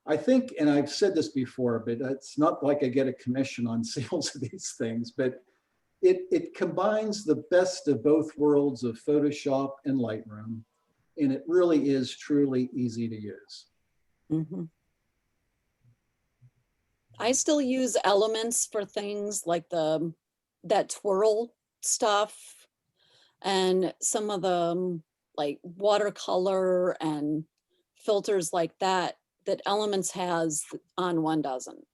I think, and I've said this before, but it's not like I get a commission on sales of these things, but it combines the best of both worlds of Photoshop and Lightroom, and it really is truly easy to use. Mm-hmm. I still use Elements for things like that twirl stuff and some of the like watercolor and filters like that Elements has On1 doesn't.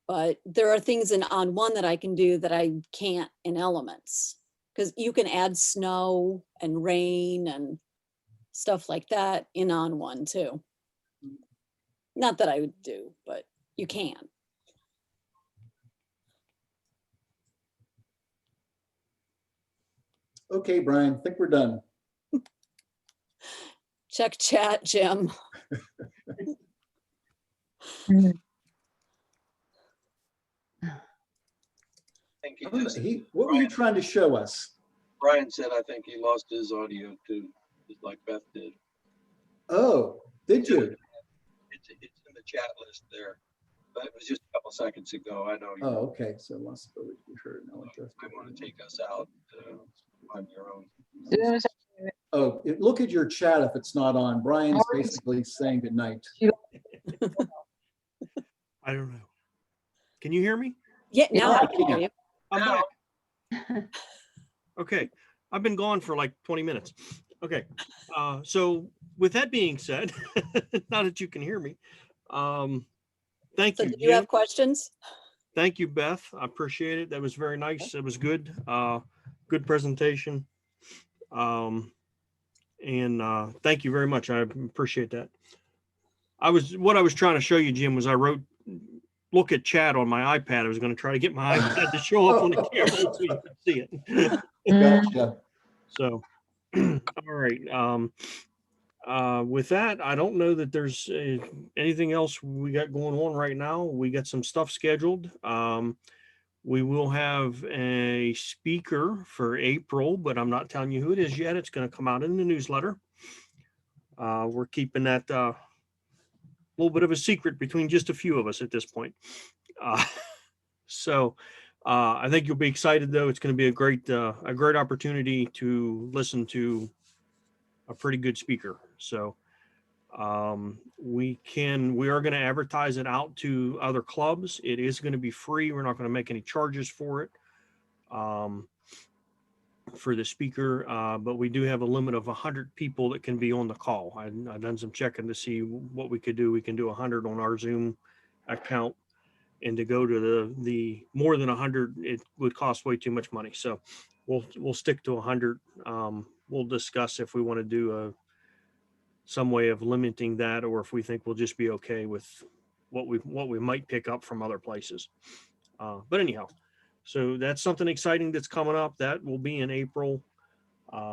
But there are things in On1 that I can do that I can't in Elements, because you can add snow and rain and stuff like that in On1 too. Not that I would do, but you can. Okay, Brian, I think we're done. Check chat, Jim. What were you trying to show us? Brian said, I think he lost his audio too, just like Beth did. Oh, did you? It's in the chat list there. But it was just a couple seconds ago. I know. Oh, okay. So lost ability to be heard. No, I want to take us out on your own. Oh, look at your chat if it's not on. Brian's basically saying good night. I don't know. Can you hear me? Yeah, now I can hear you. I'm back. Okay. I've been gone for like 20 minutes. Okay. So with that being said, now that you can hear me, thank you. Do you have questions? Thank you, Beth. I appreciate it. That was very nice. It was good. Good presentation. And thank you very much. I appreciate that. What I was trying to show you, Jim, was I wrote, look at chat on my iPad. I was going to try to get my iPad to show up on the camera so you could see it. Gotcha. So, all right. With that, I don't know that there's anything else we got going on right now. We got some stuff scheduled. We will have a speaker for April, but I'm not telling you who it is yet. It's going to come out in the newsletter. We're keeping that a little bit of a secret between just a few of us at this point. So I think you'll be excited, though. It's going to be a great opportunity to listen to a pretty good speaker. So we are going to advertise it out to other clubs. It is going to be free. We're not going to make any charges for it, for the speaker, but we do have a limit of 100 people that can be on the call. I've done some checking to see what we could do. We can do 100 on our Zoom account, and to go to the more than 100, it would cost way too much money. So we'll stick to 100. We'll discuss if we want to do some way of limiting that, or if we think we'll just be okay with what we might pick up from other places. But anyhow, so that's something exciting that's coming up. That will be in April.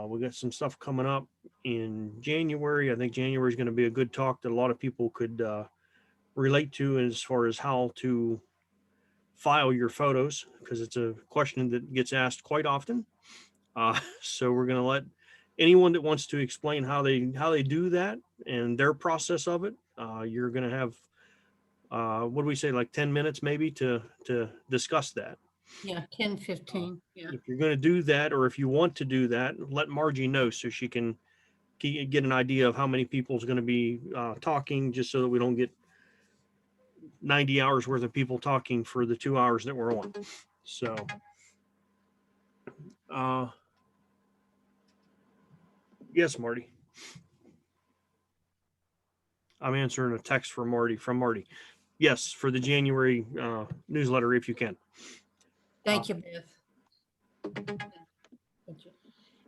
We got some stuff coming up in January. I think January is going to be a good talk that a lot of people could relate to as far as how to file your photos, because it's a question that gets asked quite often. So we're going to let anyone that wants to explain how they do that and their process of it. You're going to have what do we say, like 10 minutes maybe to discuss that. Yeah, 10, 15, yeah. If you're going to do that, or if you want to do that, let Margie know so she can get an idea of how many people is going to be talking, just so that we don't get 90 hours worth of people talking for the 2 hours that we're on. So, yes, Marty. I'm answering a text from Marty. Yes, for the January newsletter, if you can. Thank you, Beth.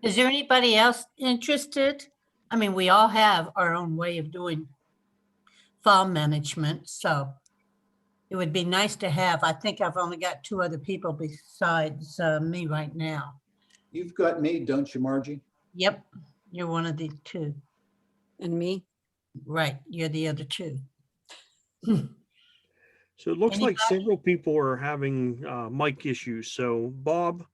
Is there anybody else interested? I mean, we all have our own way of doing file management, so it would be nice to have. I think I've only got 2 other people besides me right now. You've got me, don't you, Margie? Yep, you're one of the 2. And me? Right, you're the other 2. So it looks like Anybody? several people are having mic issues. So Bob,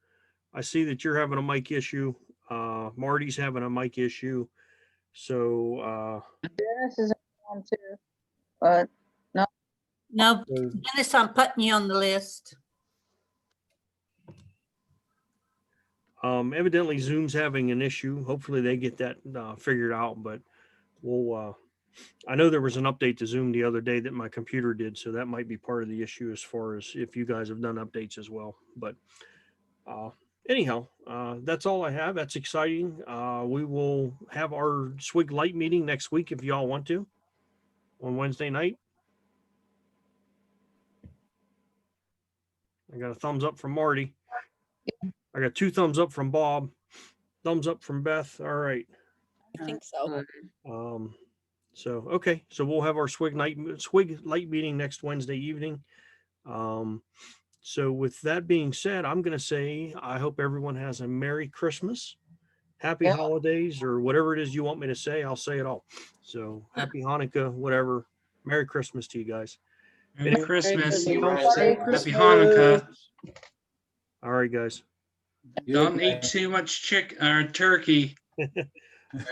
I see that you're having a mic issue. Marty's having a mic issue. So Dennis is on too, but no. No, So- Dennis, I'm putting you on the list. evidently Zoom's having an issue. Hopefully they get that figured out, but we'll I know there was an update to Zoom the other day that my computer did, so that might be part of the issue as far as if you guys have done updates as well. But anyhow, that's all I have. That's exciting. We will have our SWG Light meeting next week if y'all want to on Wednesday night. I got a thumbs up from Marty. I got 2 thumbs up from Bob. Thumbs up from Beth. All right. I think so. So okay, so we'll have our SWG Light meeting next Wednesday evening. So with that being said, I'm going to say I hope everyone has a Merry Christmas, Happy Holidays, or whatever it is you want me to say. I'll say it all. So Happy Hanukkah, whatever. Merry Christmas to you guys. Merry Christmas. Anything else? Happy Hanukkah. All right, guys. Don't eat too much turkey.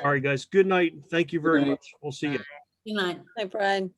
All right, guys. Good night. Thank you very much. We'll see you. Good night. Hi, Brian.